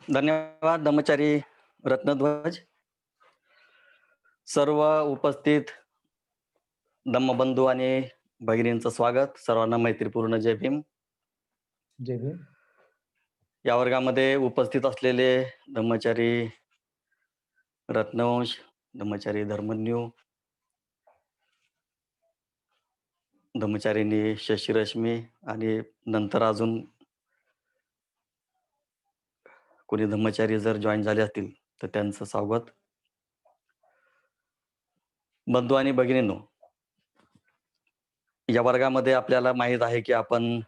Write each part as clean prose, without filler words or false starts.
धन्यवाद ब्रह्मचारी रत्नध्वज. सर्व उपस्थित धम्मबंधू आणि भगिनींचं स्वागत. सर्वांना मैत्रीपूर्ण जय भीम. जय भीम. या वर्गामध्ये उपस्थित असलेले ब्रह्मचारी रत्नवंश, ब्रह्मचारी धर्मज्ञू, ब्रह्मचारिणी शशिरश्मी आणि नंतर अजून कोणी ब्रह्मचारी जर जॉईन झाले असतील तर त्यांचं स्वागत. बंधू आणि भगिनींनो, या वर्गामध्ये आपल्याला माहित आहे की आपण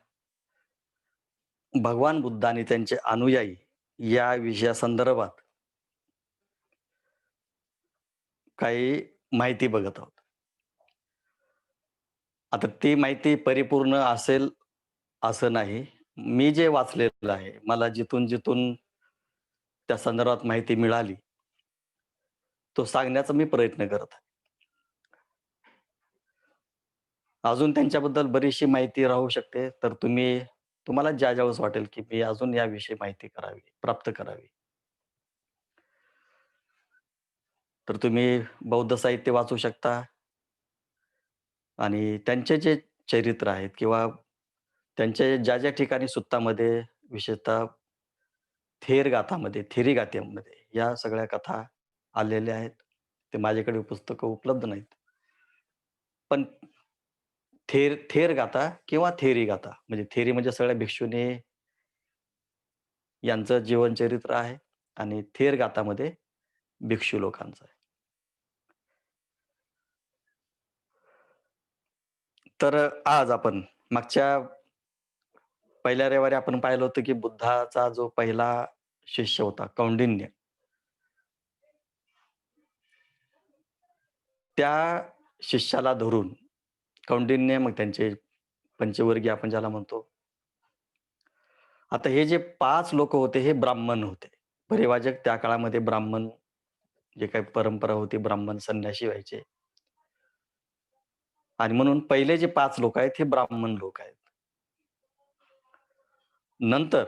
भगवान बुद्ध आणि त्यांचे अनुयायी या विषयासंदर्भात काही माहिती बघत आहोत. आता ती माहिती परिपूर्ण असेल असं नाही. मी जे वाचलेलं आहे, मला जिथून त्या संदर्भात माहिती मिळाली, तो सांगण्याचा मी प्रयत्न करत आहे. अजून त्यांच्याबद्दल बरीचशी माहिती राहू शकते, तर तुम्हाला ज्यावेळेस वाटेल की मी अजून याविषयी माहिती करावी, प्राप्त करावी. तर तुम्ही बौद्ध साहित्य वाचू शकता आणि त्यांचे जे चरित्र आहेत किंवा त्यांचे ज्या ठिकाणी सुत्तामध्ये विशेषतः थेरी गाथेमध्ये या सगळ्या कथा आलेल्या आहेत. ते माझ्याकडे पुस्तकं उपलब्ध नाहीत. पण थेर गाथा किंवा थेरी गाथा म्हणजे थेरी म्हणजे सगळ्या भिक्षूंनी यांचं जीवनचरित्र आहे आणि थेर गाथामध्ये भिक्षू लोकांचं आहे. तर आज आपण मागच्या पहिल्या रविवारी आपण पाहिलं होतं की बुद्धाचा जो पहिला शिष्य होता कौंडिन्य, त्या शिष्याला धरून कौंडिन्य, मग त्यांचे पंचवर्गीय आपण ज्याला म्हणतो. आता हे जे 5 लोक होते हे ब्राह्मण होते. परिव्राजक त्या काळामध्ये ब्राह्मण, जे काही परंपरा होती, ब्राह्मण संन्यासी व्हायचे. आणि म्हणून पहिले जे 5 लोक आहेत हे ब्राह्मण लोक आहेत. नंतर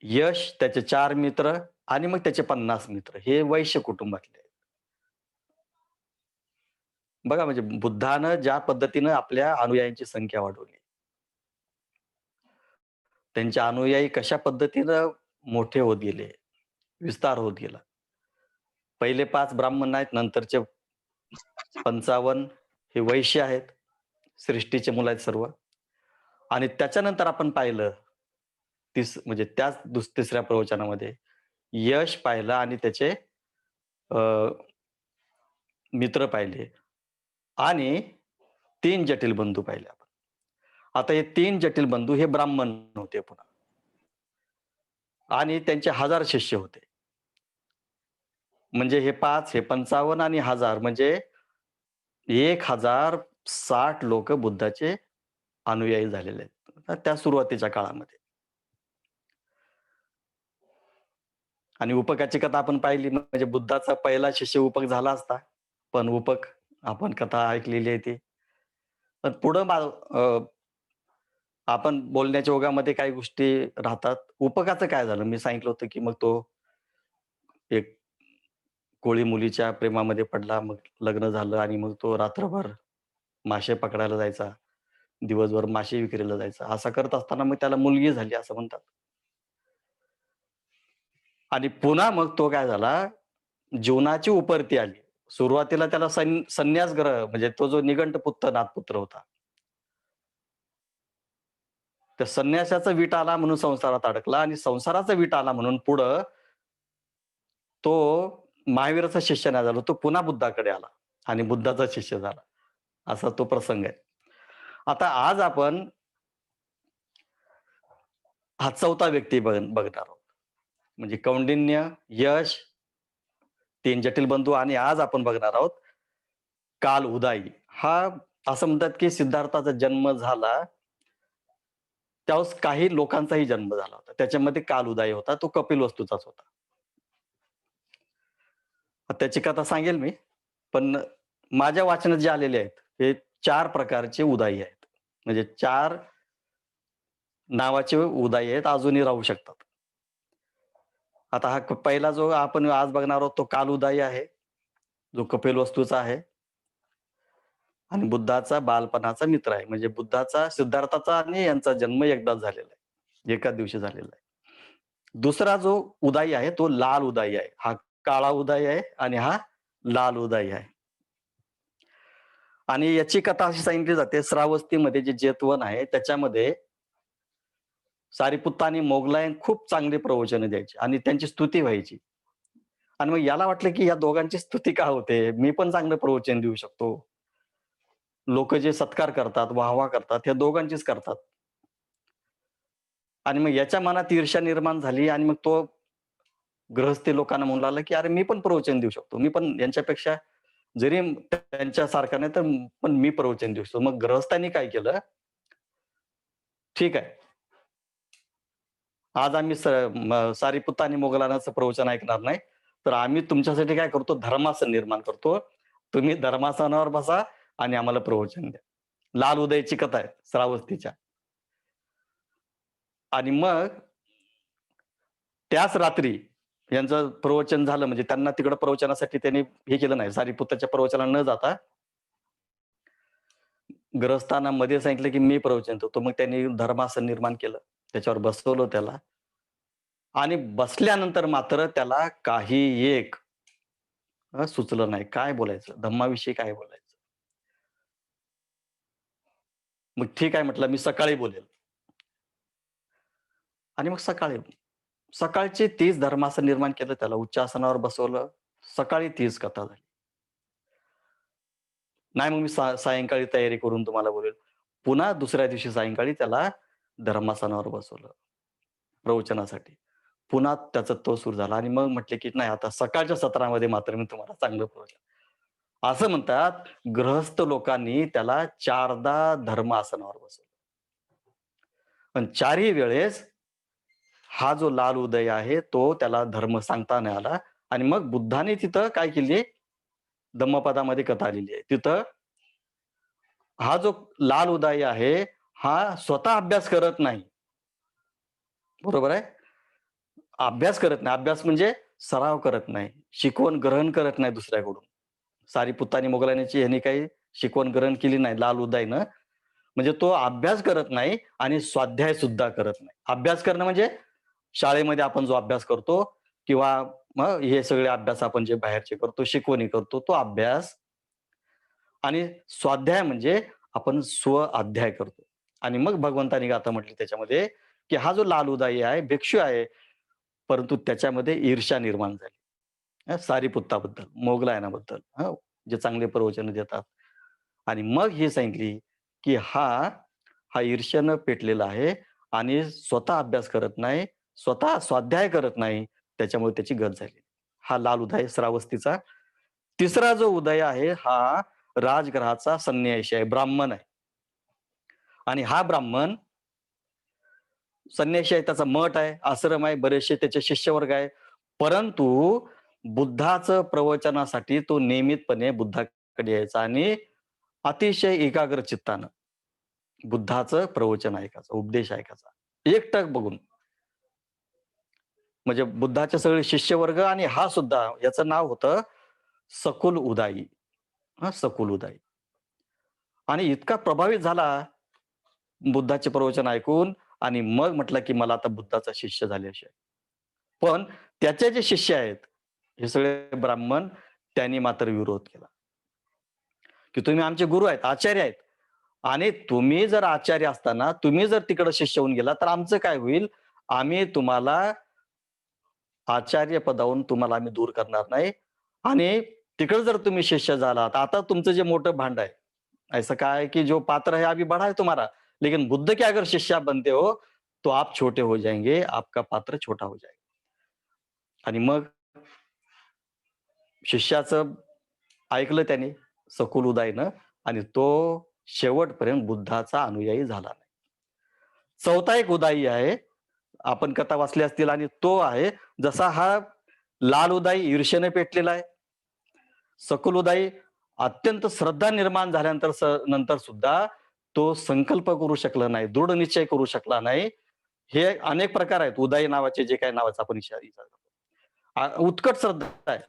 यश, त्याचे 4 मित्र आणि मग त्याचे 50 मित्र हे वैश्य कुटुंबातले आहेत. बघा, म्हणजे बुद्धानं ज्या पद्धतीनं आपल्या अनुयायांची संख्या वाढवली, त्यांचे अनुयायी कशा पद्धतीनं मोठे होत गेले, विस्तार होत गेला. पहिले 5 ब्राह्मण आहेत, नंतरचे 55 हे वैश्य आहेत, सृष्टीचे मुलं आहेत सर्व. आणि त्याच्यानंतर आपण पाहिलं म्हणजे त्याच तिसऱ्या प्रवचनामध्ये यश पाहिलं आणि त्याचे अ, मित्र पाहिले आणि 3 जटिल बंधू पाहिले आपण. आता हे 3 जटिल बंधू हे ब्राह्मण होते पुन्हा आणि त्यांचे 1000 शिष्य होते. म्हणजे हे 5, हे 55 आणि 1000 म्हणजे 1060 लोक बुद्धाचे अनुयायी झालेले आहेत त्या सुरुवातीच्या काळामध्ये. आणि उपकाची कथा आपण पाहिली, म्हणजे बुद्धाचा पहिला शिष्य उपक झाला असता, पण उपक आपण कथा ऐकलेली आहे ती. पण पुढं आपण बोलण्याच्या ओघामध्ये काही गोष्टी राहतात. उपकाचं काय झालं? मी सांगितलं होतं, की मग तो एक कोळी मुलीच्या प्रेमामध्ये पडला, मग लग्न झालं आणि मग तो रात्रभर मासे पकडायला जायचा, दिवसभर मासे विक्रीला जायचा. असं करत असताना मग त्याला मुलगी झाली असं म्हणतात. आणि पुन्हा मग तो काय झाला, जीवनाची उपरती आली. सुरुवातीला त्याला संन्यास ग्रह म्हणजे तो जो निघंटपुत्र नाथपुत्र होता. त्या संन्यासाचा वीट आला म्हणून संसारात अडकला आणि संसाराचा वीट आला म्हणून पुढं तो महावीराचा शिष्य नाही झाला. तो पुन्हा बुद्धाकडे आला आणि बुद्धाचा शिष्य झाला. असा तो प्रसंग आहे. आता आज आपण हा चौथा व्यक्ती बघणार आहोत. म्हणजे कौंडिन्य, यश, 3 जटिल बंधू आणि आज आपण बघणार आहोत काल उदाई. हा असं म्हणतात की सिद्धार्थाचा जन्म झाला त्यावेळेस काही लोकांचाही जन्म झाला होता. त्याच्यामध्ये काल उदाई होता. तो कपिलवस्तूचाच होता. त्याची कथा सांगेल मी. पण माझ्या वाचनात जे आलेले आहेत, हे 4 प्रकारचे उदाई आहेत. म्हणजे 4 नावाचे उदाई आहेत, अजूनही राहू शकतात. आता हा पहिला जो आपण आज बघणार आहोत तो कालउदाई आहे, जो कपिलवस्तूचा आहे आणि बुद्धाचा बालपणाचा मित्र आहे. म्हणजे बुद्धाचा, सिद्धार्थाचा आणि यांचा जन्म एकदाच झालेला आहे. एकाच दिवशी झालेला आहे. दुसरा जो उदाई आहे तो लाल उदाई आहे. हा काळा उदाई आहे आणि हा लाल उदाई आहे. आणि याची कथा अशी सांगितली जाते, श्रावस्तीमध्ये जे जेतवन आहे त्याच्यामध्ये सारिपुत्त आणि मोगलायन खूप चांगली प्रवचनं द्यायची आणि त्यांची स्तुती व्हायची. आणि मग याला वाटलं की या दोघांची स्तुती का होते? मी पण चांगलं प्रवचन देऊ शकतो. लोक जे सत्कार करतात, वाह-वाह करतात, या दोघांचीच करतात. आणि मग याच्या मनात ईर्ष्या निर्माण झाली आणि मग तो गृहस्थी लोकांना म्हणू लागला, की "अरे मी पण प्रवचन देऊ शकतो. मी पण यांच्यापेक्षा जरी त्यांच्यासारखा नाही तर पण मी प्रवचन देऊ शकतो." मग गृहस्थांनी काय केलं, "ठीक आहे. आज आम्ही सारिपुत्त आणि मोगलानाचं प्रवचन ऐकणार नाही. तर आम्ही तुमच्यासाठी काय करतो, धर्मासन निर्माण करतो. तुम्ही धर्मासनावर बसा आणि आम्हाला प्रवचन द्या." लाल उदयची कथा आहे श्रावस्तीच्या. आणि मग त्याच रात्री यांचं प्रवचन झालं म्हणजे त्यांना तिकडं प्रवचनासाठी त्यांनी हे केलं नाही. सारिपुत्ताच्या प्रवचनाला न जाता ग्रहस्थांना मध्ये सांगितलं, की मी प्रवचन देतो. मग त्यांनी धर्मासन निर्माण केलं. त्याच्यावर बसवलं त्याला आणि बसल्यानंतर मात्र त्याला काही एक सुचलं नाही. काय बोलायचं? धम्माविषयी काय बोलायचं? मग ठीक आहे म्हटलं, मी सकाळी बोलेल. आणि मग सकाळची तीच धर्मासन निर्माण केलं, त्याला उच्चासनावर बसवलं. सकाळी तीच कथा झाली. नाही मग मी सायंकाळी तयारी करून तुम्हाला बोलेल. पुन्हा दुसऱ्या दिवशी सायंकाळी त्याला धर्मासनावर बसवलं प्रवचनासाठी. पुन्हा त्याचा तो सूर झाला आणि मग म्हटले, की नाही आता सकाळच्या सत्रामध्ये मात्र मी तुम्हाला चांगलं प्रवचन. असं म्हणतात, गृहस्थ लोकांनी त्याला 4दा धर्म आसनावर बसवलं. पण चारही वेळेस हा जो लाल उदय आहे, तो त्याला धर्म सांगता नाही आला आणि मग बुद्धाने तिथं काय केली, धम्मपदामध्ये कथा आलेली आहे. तिथं हा जो लाल उदाई आहे, हा स्वतः अभ्यास करत नाही. बरोबर आहे? अभ्यास करत नाही. अभ्यास म्हणजे सराव करत नाही. शिकवण ग्रहण करत नाही दुसऱ्याकडून. सारिपुत्त आणि मोगलांची ह्यांनी काही शिकवण ग्रहण केली नाही लाल उदाईनं. म्हणजे तो अभ्यास करत नाही आणि स्वाध्याय सुद्धा करत नाही. अभ्यास करणं म्हणजे शाळेमध्ये आपण जो अभ्यास करतो किंवा मग हे सगळे अभ्यास आपण जे बाहेरचे करतो, शिकवणी करतो, तो अभ्यास. आणि स्वाध्याय म्हणजे आपण स्व-अध्याय करतो. आणि मग भगवंतानी गाथा म्हटली त्याच्यामध्ये, की हा जो लाल उदाई आहे, भिक्षू आहे, परंतु त्याच्यामध्ये ईर्ष्या निर्माण झाली. सारीपुत्ताबद्दल, मोगलायनाबद्दल जे चांगले प्रवचन देतात. आणि मग हे सांगितली, की हा ईर्ष्येनं पेटलेला आहे आणि स्वतः अभ्यास करत नाही, स्वतः स्वाध्याय करत नाही, त्याच्यामुळे त्याची गत झाली. हा लाल उदय श्रावस्तीचा. तिसरा जो उदय आहे, हा राजगृहाचा संन्याशी आहे, ब्राह्मण आहे. आणि हा ब्राह्मण संन्याशी आहे, त्याचा मठ आहे, आश्रम आहे, बरेचसे त्याचे शिष्यवर्ग आहे. परंतु बुद्धाचं प्रवचनासाठी तो नियमितपणे बुद्धाकडे यायचा आणि अतिशय एकाग्र चित्तानं बुद्धाचं प्रवचन ऐकायचं, उपदेश ऐकायचा. एकटक बघून. म्हणजे बुद्धाचे सगळे शिष्यवर्ग आणि हा सुद्धा, याचं नाव होतं सकुल उदाई. सकुल उदाई. आणि इतका प्रभावित झाला बुद्धाचे प्रवचन ऐकून आणि मग म्हटलं, की मला आता बुद्धाचा शिष्य झाल्याशिवाय. पण त्याचे जे शिष्य आहेत, हे सगळे ब्राह्मण, त्यांनी मात्र विरोध केला, की तुम्ही आमचे गुरु आहेत, आचार्य आहेत आणि तुम्ही जर आचार्य असताना तुम्ही जर तिकडे शिष्य होऊन गेला तर आमचं काय होईल? आम्ही तुम्हाला आचार्य पदावरून तुम्हाला आम्ही दूर करणार नाही आणि तिकडे जर तुम्ही शिष्य झालात, आता तुमचं जे मोठं भांड आहे, ऐसा काय है कि जो पात्र है अभी बड़ा है तुम्हारा, लेकिन बुद्ध के अगर शिष्य आप बनते हो, तो आप छोटे हो जाएंगे, आपका पात्र छोटा हो जाएगा. आणि मग शिष्याचं ऐकलं त्याने सकुल उदाईनं आणि तो शेवटपर्यंत बुद्धाचा अनुयायी झाला नाही. चौथा एक उदाई आहे, आपण कथा वाचली असतील आणि तो आहे, जसा हा लाल उदाई ईर्ष्येने पेटलेला आहे, सकुल उदाई अत्यंत श्रद्धा निर्माण झाल्यानंतर नंतर सुद्धा तो संकल्प करू शकला नाही, दृढ निश्चय करू शकला नाही. हे अनेक प्रकार आहेत उदाई नावाचे, जे काही नावाचं आपण विचार करतो. उत्कट श्रद्धा आहे.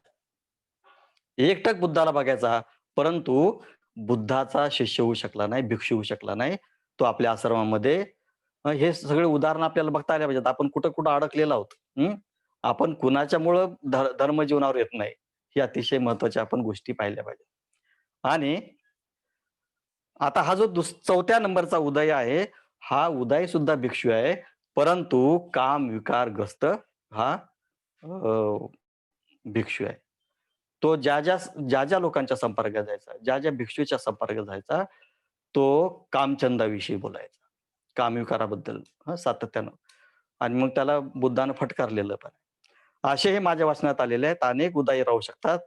एकटक बुद्धाला बघायचा, परंतु बुद्धाचा शिष्य होऊ शकला नाही, भिक्षू होऊ शकला नाही. तो आपल्या आश्रमामध्ये हे सगळे उदाहरण आपल्याला बघता आले पाहिजेत. आपण कुठं-कुठं अडकलेलो आहोत. हं. आपण कुणाच्यामुळं धर्म जीवनावर येत नाही. ही अतिशय महत्त्वाच्या आपण गोष्टी पाहिल्या पाहिजेत. आणि आता हा जो चौथ्या नंबरचा उदय आहे, हा उदय सुद्धा भिक्षू आहे. परंतु काम विकारग्रस्त हा भिक्षू आहे. तो ज्या लोकांच्या संपर्कात जायचा, ज्या भिक्षूच्या संपर्कात जायचा, तो कामचंदाविषयी बोलायचा. कामविकाराबद्दल सातत्यानं. आणि मग त्याला बुद्धानं फटकारलेलं पण. असे हे माझ्या वाचनात आलेले आहेत. अनेक उदाई राहू शकतात.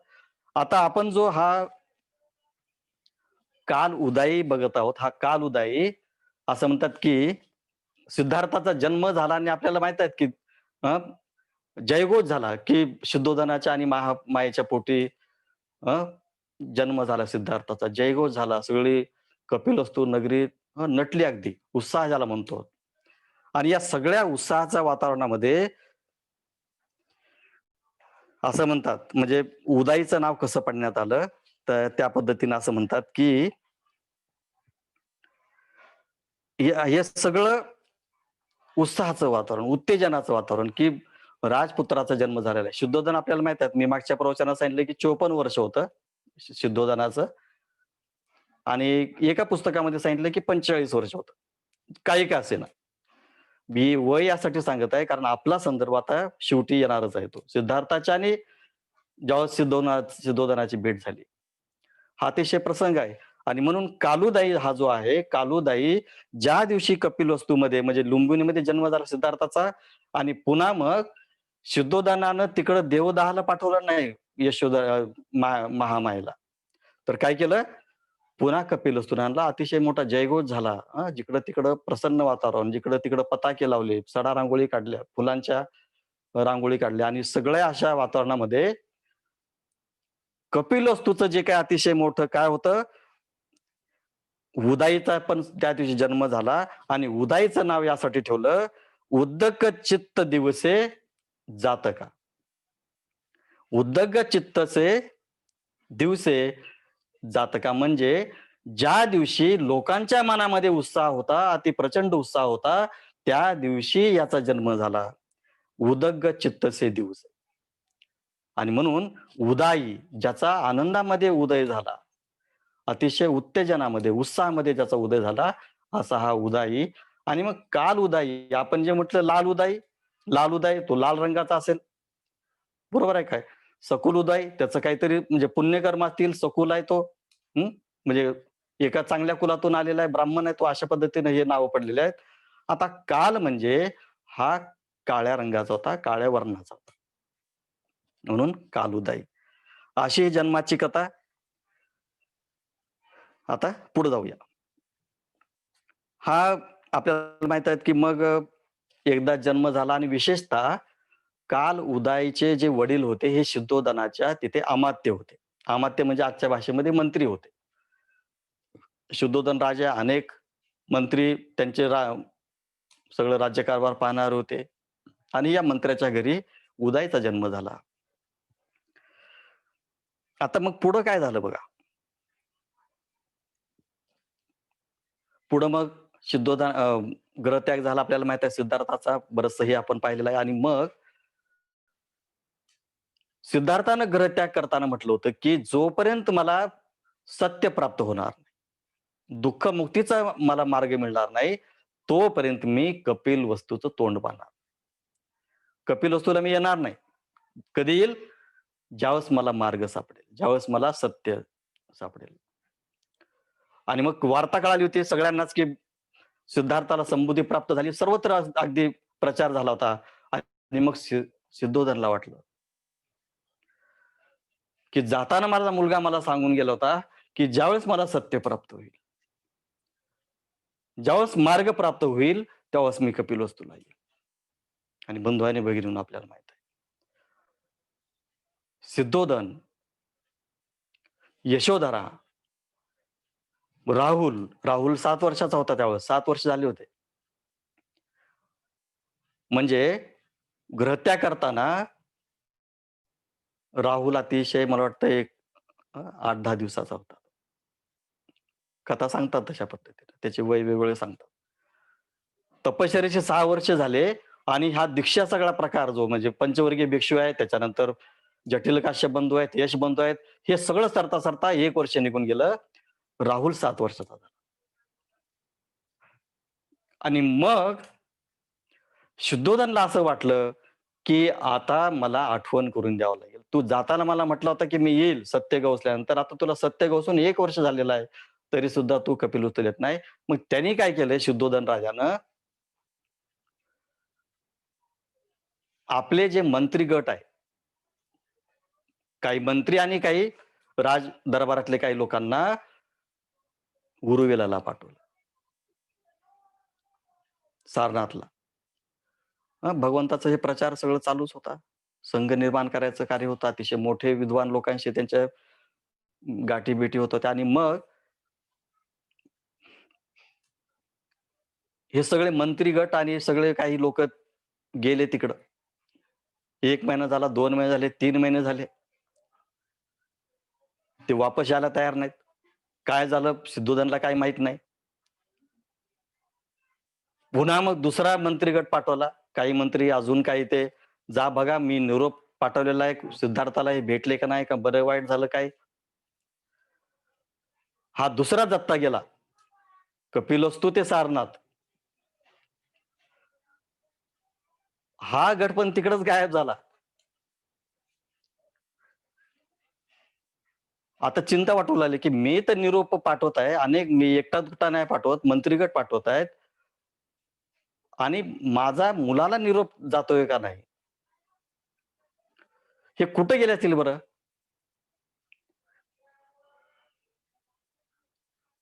आता आपण जो हा काल उदाई बघत आहोत, हा काल उदाई असं म्हणतात, की सिद्धार्थाचा जन्म झाला आणि आपल्याला माहीत आहे, की अ, जयघोष झाला, की शुद्धोधनाच्या आणि महामायेच्या पोटी अ, जन्म झाला सिद्धार्थाचा. जयघोष झाला. सगळी कपिलवस्तू नगरी नटली अगदी. उत्साह ज्याला म्हणतो. आणि या सगळ्या उत्साहाच्या वातावरणामध्ये असं म्हणतात, म्हणजे उदाईचं नाव कसं पडण्यात आलं, तर त्या पद्धतीनं असं म्हणतात, की हे सगळं उत्साहाचं वातावरण, उत्तेजनाचं वातावरण, की राजपुत्राचा जन्म झालेला आहे. शुद्धोधन आपल्याला माहित आहे. मी मागच्या प्रवचनात सांगितलं, की 54 वर्ष होतं शुद्धोधनाचं आणि एका पुस्तकामध्ये सांगितलं, की 45 वर्ष होतं. काही का असेना. मी वय यासाठी सांगत आहे, कारण आपला संदर्भ आता शेवटी येणारच आहे तो. सिद्धार्थाच्या आणि जेव्हा सिद्धोधनाची भेट झाली. हा अतिशय प्रसंग आहे आणि म्हणून कालुदाई हा जो आहे, कालुदाई ज्या दिवशी कपिलवस्तूमध्ये म्हणजे लुंबिनीमध्ये जन्म झाला सिद्धार्थाचा आणि पुन्हा मग शुद्धोधनानं तिकडं देवदहाला पाठवलं नाही महामायेला. तर काय केलं? पुन्हा कपिलवस्तूंना अतिशय मोठा जयघोष झाला. जिकडं-तिकडं प्रसन्न वातावरण, जिकडं-तिकडं पताके लावले, सडा रांगोळी काढल्या, फुलांच्या रांगोळी काढल्या आणि सगळ्या अशा वातावरणामध्ये कपिलवस्तूचं जे काही अतिशय मोठं काय होतं, उदाईचा पण त्या दिवशी जन्म झाला आणि उदाईचं नाव यासाठी ठेवलं, उद्दक चित्त दिवसे जातका. उद्दग चित्तचे दिवसे जातका म्हणजे ज्या दिवशी लोकांच्या मनामध्ये उत्साह होता, अति प्रचंड उत्साह होता, त्या दिवशी याचा जन्म झाला. उदग्ग चित्तचे दिवस. आणि म्हणून उदाई ज्याचा आनंदामध्ये उदय झाला, अतिशय उत्तेजनामध्ये, उत्साहामध्ये ज्याचा उदय झाला, असा हा उदाई. आणि मग काल उदाई आपण जे म्हटलं लाल उदाई तो लाल रंगाचा असेल. बरोबर आहे काय? सकुल उदाई त्याचं काहीतरी म्हणजे पुण्यकर्म असतील, सकुल आहे तो. म्हणजे एका चांगल्या कुलातून आलेला आहे, ब्राह्मण आहे तो, अशा पद्धतीने हे नावं पडलेले आहेत. आता काल म्हणजे हा काळ्या रंगाचा होता, काळ्या वर्णाचा होता. म्हणून कालुदाई. अशी ही जन्माची कथा. आता पुढे जाऊया. हा आपल्याला माहित आहे, की मग एकदा जन्म झाला आणि विशेषतः काल उदाईचे जे वडील होते, हे शुद्धोधनाच्या तिथे अमात्य होते. अमात्य म्हणजे आजच्या भाषेमध्ये मंत्री होते. शुद्धोधन राजा अनेक मंत्री त्यांचे सगळं राज्यकारभार पाहणार होते आणि या मंत्र्याच्या घरी उदाईचा जन्म झाला. आता मग पुढं काय झालं बघा. पुढं मग ग्रहत्याग झाला आपल्याला माहित आहे सिद्धार्थाचा, बरचसं हे आपण पाहिलेलं आहे. आणि मग सिद्धार्थानं ग्रहत्याग करताना म्हटलं होतं, की जोपर्यंत मला सत्य प्राप्त होणार नाही, दुःख मुक्तीचा मला मार्ग मिळणार नाही, तोपर्यंत मी कपिल वस्तूचं तोंड पाहणार. कपिल वस्तूला मी येणार नाही. कधी येईल? ज्यावेळेस मला मार्ग सापडेल, ज्यावेळेस मला सत्य सापडेल. आणि मग वार्ता कळाली होती सगळ्यांनाच, की सिद्धार्थाला संबुद्धी प्राप्त झाली. सर्वत्र अगदी प्रचार झाला होता. आणि मग सिद्धोधनला वाटलं, की जाताना माझा मुलगा मला सांगून गेला होता, की ज्यावेळेस मला सत्य प्राप्त होईल, ज्यावेळेस मार्ग प्राप्त होईल, त्यावेळेस मी कपिलवस्तूला येईल. आणि बंधू आणि भगिनींनो आपल्याला माहित आहे, सिद्धोधन, यशोधरा, राहुल 7 वर्षाचा होता त्यावेळेस. 7 वर्ष झाले होते. म्हणजे ग्रहत्याग करताना राहुल अतिशय मला वाटतं एक 8-10 दिवसाचा होता. कथा सांगतात तशा पद्धतीने. त्याचे वय वेगवेगळे सांगतात. तपश्चर्येचे 6 वर्ष झाले आणि हा दीक्षा सगळा प्रकार जो म्हणजे पंचवर्गीय भिक्षू आहे, त्याच्यानंतर जटिल काश्यप बंधू आहेत, यश बंधू आहेत, हे सगळं सरता 1 वर्ष निघून गेलं. राहुल 7 वर्षाचा झाला. आणि मग शुद्धोधनला असं वाटलं, की आता मला आठवण करून द्यावं लागेल. तू जाताना मला म्हटलं होतं, की मी येईल सत्य गवसल्यानंतर. आता तुला सत्य गवसून 1 वर्ष झालेलं आहे. तरी सुद्धा तू कपिल उचलत येत नाही. मग त्यांनी काय केलंय शुद्धोधन राजानं, आपले जे मंत्री गट आहे, काही मंत्री आणि काही राज दरबारातले काही लोकांना उरुवेलाला पाठवलं, सारनाथला. भगवंताचा हे प्रचार सगळं चालूच होता. संघ निर्माण करायचं कार्य होतं. अतिशय मोठे विद्वान लोकांशी त्यांच्या गाठीभेटी होत होत्या आणि मग हे सगळे मंत्री गट आणि सगळे काही लोक गेले तिकडं. 1 महिना झाला, 2 महिने झाले, 3 महिने झाले. ते वापस यायला तयार नाहीत. काय झालं सिद्धोधनला काही माहीत नाही. पुन्हा मग दुसरा मंत्री गट पाठवला. काही मंत्री अजून काही ते जा बघा मी निरोप पाठवलेला आहे सिद्धार्थाला हे भेटले का नाही का बरं वाईट झालं काय? हा दुसरा दत्ता गेला. कपिलवस्तू ते सारनाथ. हा गट पण तिकडच गायब झाला. आता चिंता वाटू लागली, की मी तर निरोप पाठवत आहे. अनेक मी एकटा-दुकटा नाही पाठवत, मंत्रीगट पाठवत आहेत. आणि माझा मुलाला निरोप जातोय का नाही? हे कुठे गेले असतील बरं?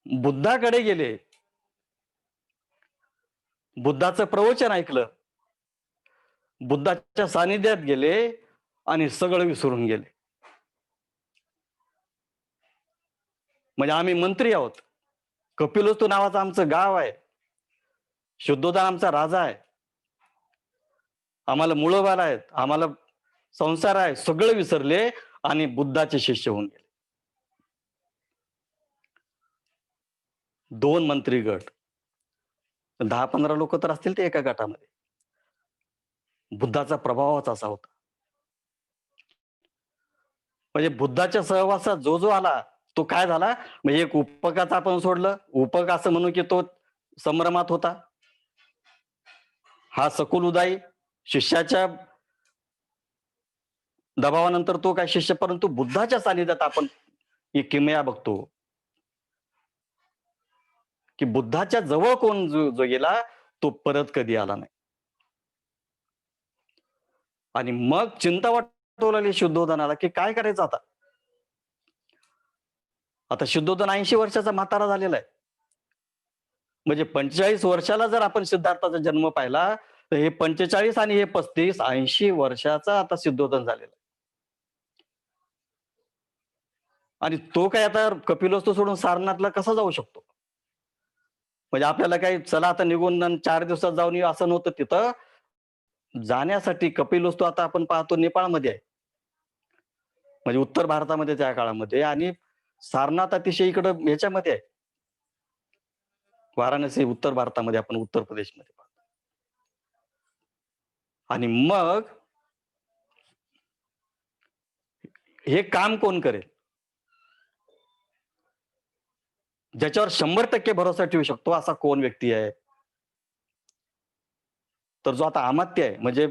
बुद्धाकडे गेले. बुद्धाचं प्रवचन ऐकलं. बुद्धाच्या सानिध्यात गेले आणि सगळं विसरून गेले. म्हणजे आम्ही मंत्री आहोत. कपिलवस्तू नावाचं आमचं गाव आहे. शुद्धोधन आमचा राजा आहे. आम्हाला मुळबाळ आहेत. आम्हाला संसार आहे. सगळं विसरले आणि बुद्धाचे शिष्य होऊन गेले. 2 मंत्री गट. 10-15 लोक तर असतील ते एका गटामध्ये. बुद्धाचा प्रभावच असा होता. म्हणजे बुद्धाच्या सहवासात जो आला, तो काय झाला? म्हणजे एक उपकाचं आपण सोडलं. उपक असं म्हणू की तो संभ्रमात होता. हा सकुल उदाई शिष्याच्या दबावानंतर तो काय शिष्य, परंतु बुद्धाच्या सानिध्यात आपण ही किमया बघतो, की बुद्धाच्या जवळ कोण जो गेला, तो परत कधी आला नाही. आणि मग चिंता वाटू लागली शुद्धोधनाला, की काय करायचं आता? आता शुद्धोधन 80 वर्षाचा म्हातारा झालेला आहे. म्हणजे 45 वर्षाला जर आपण सिद्धार्थाचा जन्म पाहिला, तर हे 45 आणि हे 35 80 वर्षाचा आता सिद्धोधन झालेला आहे. आणि तो काय आता कपिलवस्तू सोडून सारनाथला कसा जाऊ शकतो? म्हणजे आपल्याला काही चला आता निघून 4 दिवसात जाऊन येऊ असं नव्हतं. तिथं जाण्यासाठी कपिलवस्तू आता आपण पाहतो नेपाळमध्ये आहे. म्हणजे उत्तर भारतामध्ये त्या काळामध्ये आणि सारनाथ अतिशय इकडं ह्याच्यामध्ये आहे. वाराणसी उत्तर भारतामध्ये आपण उत्तर प्रदेशमध्ये पाहतो. आणि मग हे काम कोण करेल? ज्याच्यावर 100% भरोसा ठेवू शकतो असा कोण व्यक्ती आहे? तर जो आता अमात्य आहे म्हणजे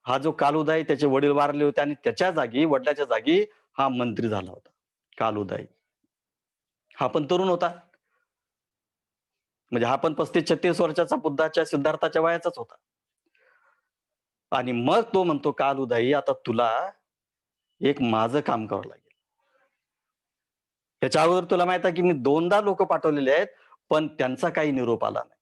हा जो कालुदाई त्याचे वडील वारले होते आणि त्याच्या जागी वडिलाच्या जागी हा मंत्री झाला होता. कालुदाई. हा पण तरुण होता. म्हणजे हा पण 35-36 वर्षाचा बुद्धाच्या सिद्धार्थाच्या वयाचाच होता. आणि मग तो म्हणतो कालुदाई आता तुला एक माझं काम करावं लागेल. त्याच्या अगोदर तुला माहित आहे की मी 2दा लोक पाठवलेले आहेत, पण त्यांचा काही निरोप आला नाही.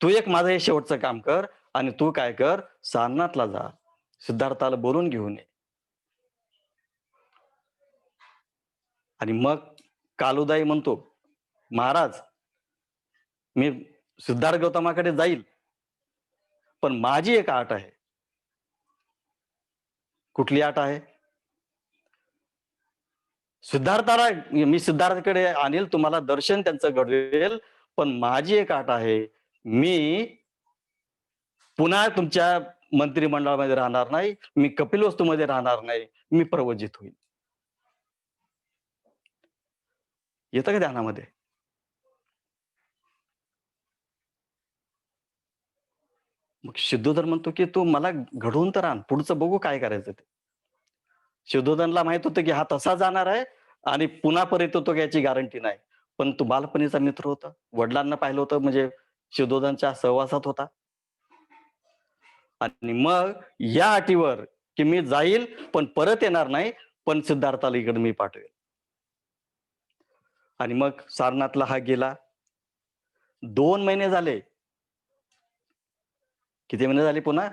तू एक माझं हे शेवटचं काम कर आणि तू काय कर सारनाथला जा. सिद्धार्थाला बोलून घेऊन ये. आणि मग कालुदाई म्हणतो, महाराज मी सिद्धार्थ गौतमाकडे जाईल. पण माझी एक अट आहे. कुठली अट आहे? सिद्धार्थाला मी सिद्धार्थकडे आणेल, तुम्हाला दर्शन त्यांचं घडवेल, पण माझी एक अट आहे, मी पुन्हा तुमच्या मंत्रिमंडळामध्ये राहणार नाही, मी कपिलवस्तूमध्ये राहणार नाही, मी प्रवजित होईल. येतं का ध्यानामध्ये? मग शुद्धोधन म्हणतो, की तू मला घडवून तर आण, पुढचं बघू काय करायचं ते. शुद्धोधनला माहित होतं, की हा तसा जाणार आहे आणि पुन्हा परत येतो का याची गॅरंटी नाही. पण तो बालपणीचा मित्र होता. वडिलांना पाहिलं होतं म्हणजे शुद्धोधनच्या सहवासात होता. आणि मग या अटीवर, की मी जाईल पण परत येणार नाही, पण सिद्धार्थाला इकडे मी पाठवेल. आणि मग सारनाथला हा गेला. 2 महिने झाले. किती महिने झाले पुन्हा?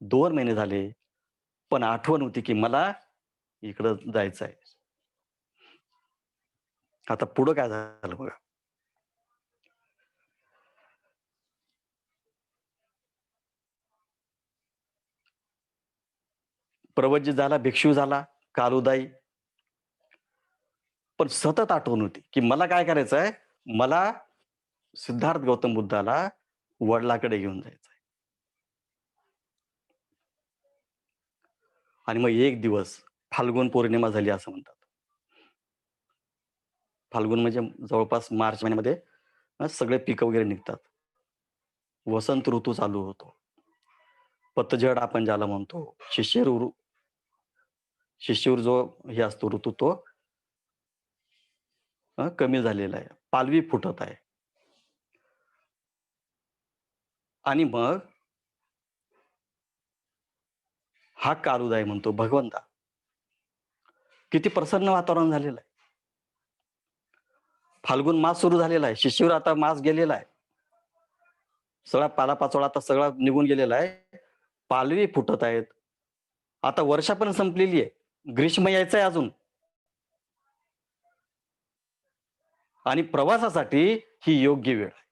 2 महिने झाले. पण आठवण होती, की मला इकडं जायचं आहे. आता पुढं काय झालं बघा. प्रवज्य झाला, भिक्षू झाला, कालुदाई. पण सतत आठवण होती, की मला काय करायचं आहे? मला सिद्धार्थ गौतम बुद्धाला वडिलांकडे घेऊन जायचं आहे. आणि मग एक दिवस फाल्गुन पौर्णिमा झाली असं म्हणतात. फाल्गुन म्हणजे जवळपास मार्च महिन्यामध्ये सगळे पिकं वगैरे निघतात. वसंत ऋतू चालू होतो. पतझड आपण ज्याला म्हणतो. शिशिर जो हे असतो ऋतू तो कमी झालेला आहे. पालवी फुटत आहे. आणि मग हा कालुदाय म्हणतो भगवंता. किती प्रसन्न वातावरण झालेलं आहे. फाल्गुन मास सुरू झालेला आहे. शिशिर आता मास गेलेला आहे. सगळा पालापाचोळा आता सगळा निघून गेलेला आहे. पालवी फुटत आहेत. आता वर्षा पण संपलेली आहे. ग्रीष्म यायचंय अजून. आणि प्रवासासाठी ही योग्य वेळ आहे.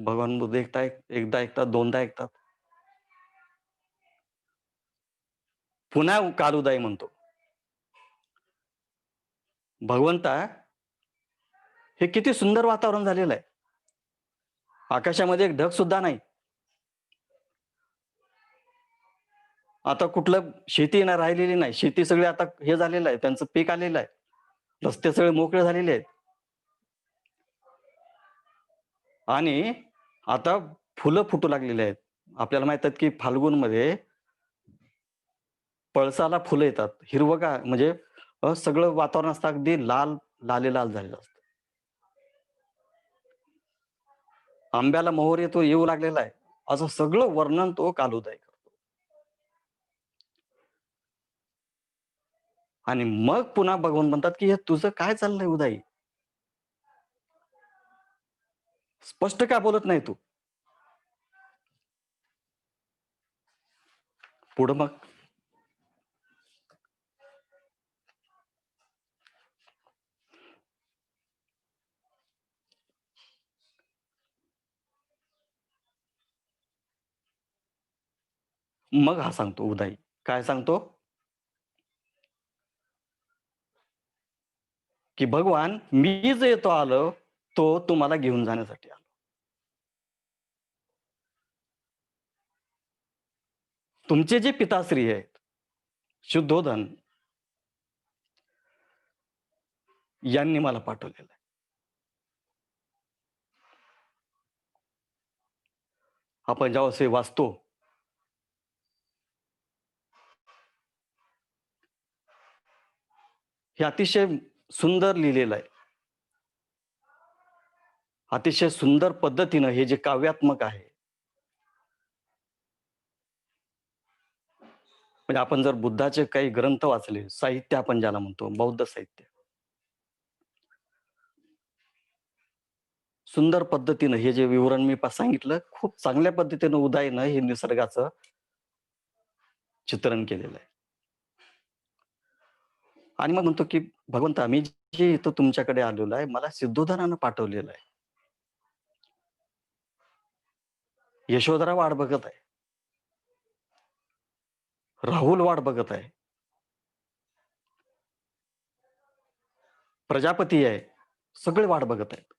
भगवान बुद्ध एकदा ऐकतात, दोनदा ऐकतात. पुन्हा कालुदाई म्हणतो. भगवंता, हे किती सुंदर वातावरण झालेलं आहे. आकाशामध्ये एक ढग सुद्धा नाही. आता कुठलं शेती ना राहिलेली नाही. शेती सगळी आता हे झालेलं आहे. त्यांचं पीक आलेलं आहे. रस्ते सगळे मोकळे झालेले आहेत. आणि आता फुलं फुटू लागलेली आहेत. आपल्याला माहित आहे की फाल्गुनमध्ये पळसाला फुलं येतात. हिरवंगार म्हणजे सगळं वातावरण असतं अगदी लाल, लालेलाल झालेलं असतं. आंब्याला मोहर येतो येऊ लागलेला आहे. असं सगळं वर्णन तो कालुदाय करतो. आणि मग पुन्हा भगवान म्हणतात, की हे तुझं काय चाललंय उदाई? स्पष्ट का बोलत नाही तू? पुढं मग हा सांगतो उदाई. काय सांगतो? की भगवान मी जो येतो आलो, तो तुम्हाला घेऊन जाण्यासाठी आलो. तुमचे जे पिताश्री आहेत, शुद्धोधन यांनी मला पाठवलेलं आहे. आपण जेव्हा हे वाचतो, हे अतिशय सुंदर लिहिलेलं आहे. अतिशय सुंदर पद्धतीनं हे जे काव्यात्मक आहे. म्हणजे आपण जर बुद्धाचे काही ग्रंथ वाचले, साहित्य आपण ज्याला म्हणतो, बौद्ध साहित्य. सुंदर पद्धतीनं हे जे विवरण मी सांगितलं, खूप चांगल्या पद्धतीनं उदाईनं हे निसर्गाचं चित्रण केलेलं आहे. आणि मग म्हणतो, की भगवंता मी जे इथं तुमच्याकडे आलेलो आहे, मला सिद्धोधनानं पाठवलेलं आहे. यशोधरा वाट बघत आहे, राहुल वाट बघत आहे, प्रजापती आहे, सगळे वाट बघत आहेत.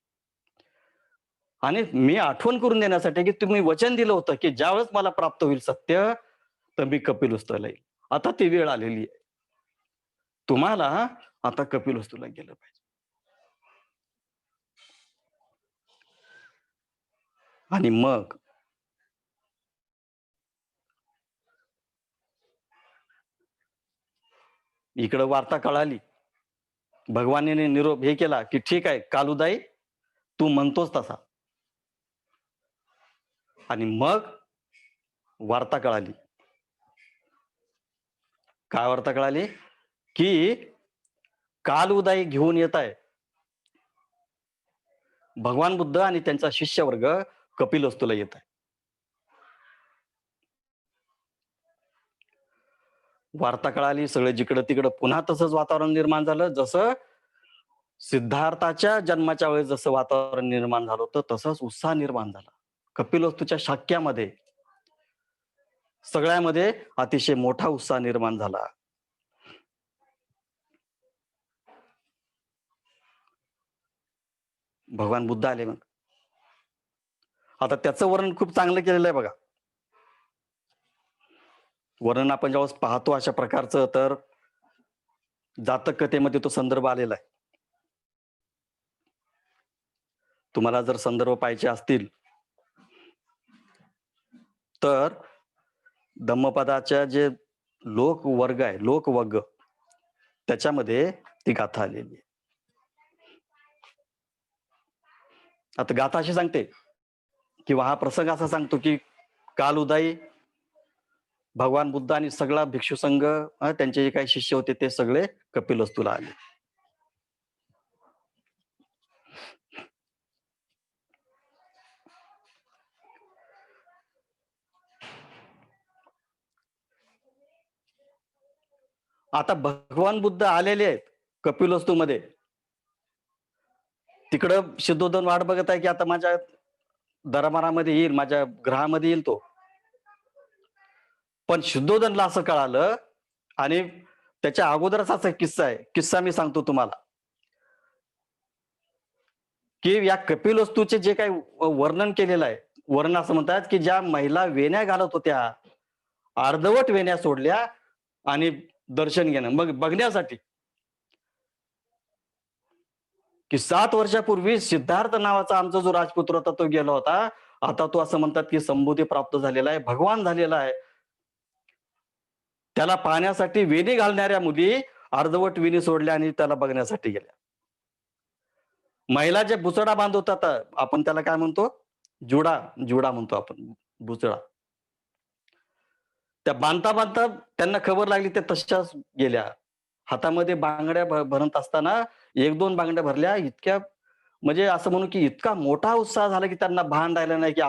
आणि मी आठवण करून देण्यासाठी की तुम्ही वचन दिलं होतं की ज्यावेळेस मला प्राप्त होईल सत्य, तर मी कपिलवस्तूला येईल. आता ती वेळ आलेली आहे. तुम्हाला आता कपिलवस्तूला गेलं पाहिजे. आणि मग इकडं वार्ता कळाली. भगवानीने निरोप हे केला की ठीक आहे कालुदाई, तू म्हणतोस तसा. आणि मग वार्ता कळाली. काय वार्ता कळाली? की कालउदाई घेऊन येत आहे भगवान बुद्ध आणि त्यांचा शिष्य वर्ग कपिलवस्तूला येत आहे. वार्ता कळाली, सगळे जिकडं तिकडं पुन्हा तसंच वातावरण निर्माण झालं. जसं सिद्धार्थाच्या जन्माच्या वेळेस जसं वातावरण निर्माण झालं होतं, तसंच उत्साह निर्माण झाला. कपिलवस्तूच्या शाक्यामध्ये सगळ्यामध्ये अतिशय मोठा उत्साह निर्माण झाला. भगवान बुद्ध आले. मग आता त्याचं वर्णन खूप चांगलं केलेलं आहे बघा. वर्णन आपण ज्यावेळेस पाहतो अशा प्रकारचं, तर जातक कथेमध्ये तो संदर्भ आलेला आहे. तुम्हाला जर संदर्भ पाहिजे असतील तर धम्मपदाच्या जे लोकवर्ग आहे, लोकवर्ग, त्याच्यामध्ये ती गाथा आलेली आहे. आता गाथा अशी सांगते किंवा हा प्रसंग असा सांगतो की कालउदाई भगवान बुद्ध आणि सगळा भिक्षू संघ, त्यांचे जे काही शिष्य होते ते सगळे कपिलवस्तूला आले. आता भगवान बुद्ध आलेले आहेत कपिलवस्तूमध्ये. तिकडं शुद्धोधन वाट बघत आहे की आता माझ्या दरबारामध्ये येईल, माझ्या ग्रहामध्ये येईल तो. पण शुद्धोधनला असं कळालं, आणि त्याच्या अगोदरच असा किस्सा आहे, किस्सा मी सांगतो तुम्हाला, की या कपिलवस्तूचे जे काही वर्णन केलेलं आहे, वर्णन असं म्हणतात की ज्या महिला वेण्या घालत होत्या, अर्धवट वेण्या सोडल्या आणि दर्शन घेणं, मग बघण्यासाठी की 7 वर्षापूर्वी सिद्धार्थ नावाचा आमचा जो राजपुत्र होता तो गेला होता. आता तो असं म्हणतात की संबोधी प्राप्त झालेला आहे, भगवान झालेला आहे. त्याला पाहण्यासाठी वेणी घालणाऱ्या मुली अर्धवट वेणी सोडल्या आणि त्याला बघण्यासाठी गेल्या. महिला जे बुचडा बांधवतात, आपण त्याला काय म्हणतो, जुडा, जुडा म्हणतो आपण, बुचडा. त्या बांधता बांधता त्यांना खबर लागली, त्या तशाच गेल्या. हातामध्ये बांगड्या भरत असताना 1-2 बांगड्या भरल्या. इतक्या म्हणजे असं म्हणू की इतका मोठा उत्साह झाला की त्यांना भान राहिलं नाही की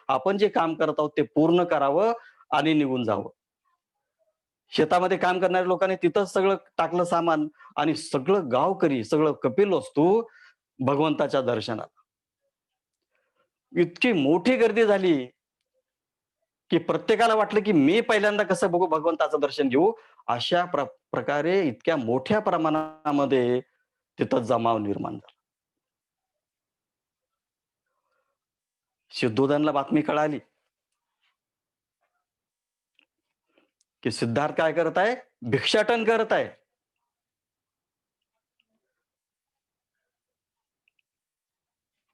आपण जे काम करत आहोत ते पूर्ण करावं आणि निघून जावं. शेतामध्ये काम करणाऱ्या लोकांनी तिथंच सगळं टाकलं सामान, आणि सगळं गावकरी, सगळं कपिलवस्तू भगवंताच्या दर्शनाला. इतकी मोठी गर्दी झाली की प्रत्येकाला वाटलं की मी पहिल्यांदा कसं बघू, भगवंताचं दर्शन घेऊ. अशा प्रकारे इतक्या मोठ्या प्रमाणामध्ये तिथं जमाव निर्माण झाला. शुद्धोधनला बातमी कळाली की सिद्धार्थ काय करत आहे, भिक्षाटन करत आहे.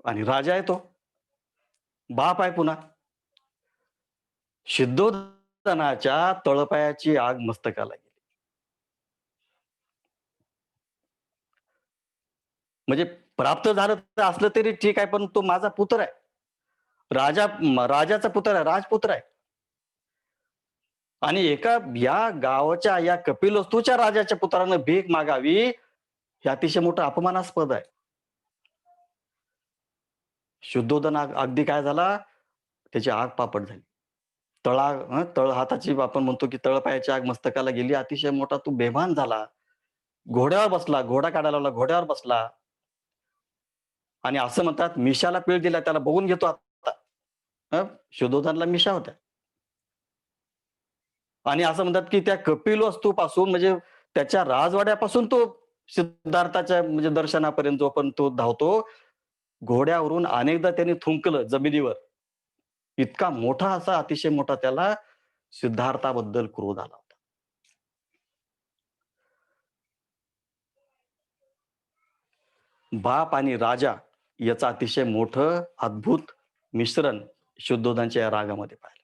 आणि राजा आहे तो, बाप आहे पुन्हा. शुद्धोधनाच्या तळपायाची आग मस्तकाला गेली. म्हणजे प्राप्त झालं तर असलं तरी ठीक आहे, पण तो माझा पुत्र आहे, राजाचा पुत्र आहे, राजपुत्र आहे. आणि एका या गावाच्या, या कपिलवस्तूच्या राजाच्या पुत्रानं भीक मागावी, हे अतिशय मोठं अपमानास्पद आहे. शुद्धोधन अगदी काय झाला, त्याची आग पापड झाली. तळ हाताची, आपण म्हणतो की तळपायाची आग मस्तकाला गेली. अतिशय मोठा तो बेभान झाला. घोड्यावर बसला, घोडा काढायला लावला, घोड्यावर बसला. आणि असं म्हणतात, मिशाला पीळ दिला, त्याला बघून घेतो आता. शुद्धोधनला मिशा होत्या. आणि असं म्हणतात की त्या कपिलवस्तूपासून म्हणजे त्याच्या राजवाड्यापासून तो सिद्धार्थाच्या म्हणजे दर्शनापर्यंत जो पण तो धावतो, घोड्यावरून अनेकदा त्याने थुंकलं जमिनीवर. इतका मोठा असा अतिशय मोठा त्याला सिद्धार्थाबद्दल क्रोध आला होता. बाप आणि राजा याचं अतिशय मोठं अद्भुत मिश्रण शुद्धोधनच्या या रागामध्ये पाहिलं.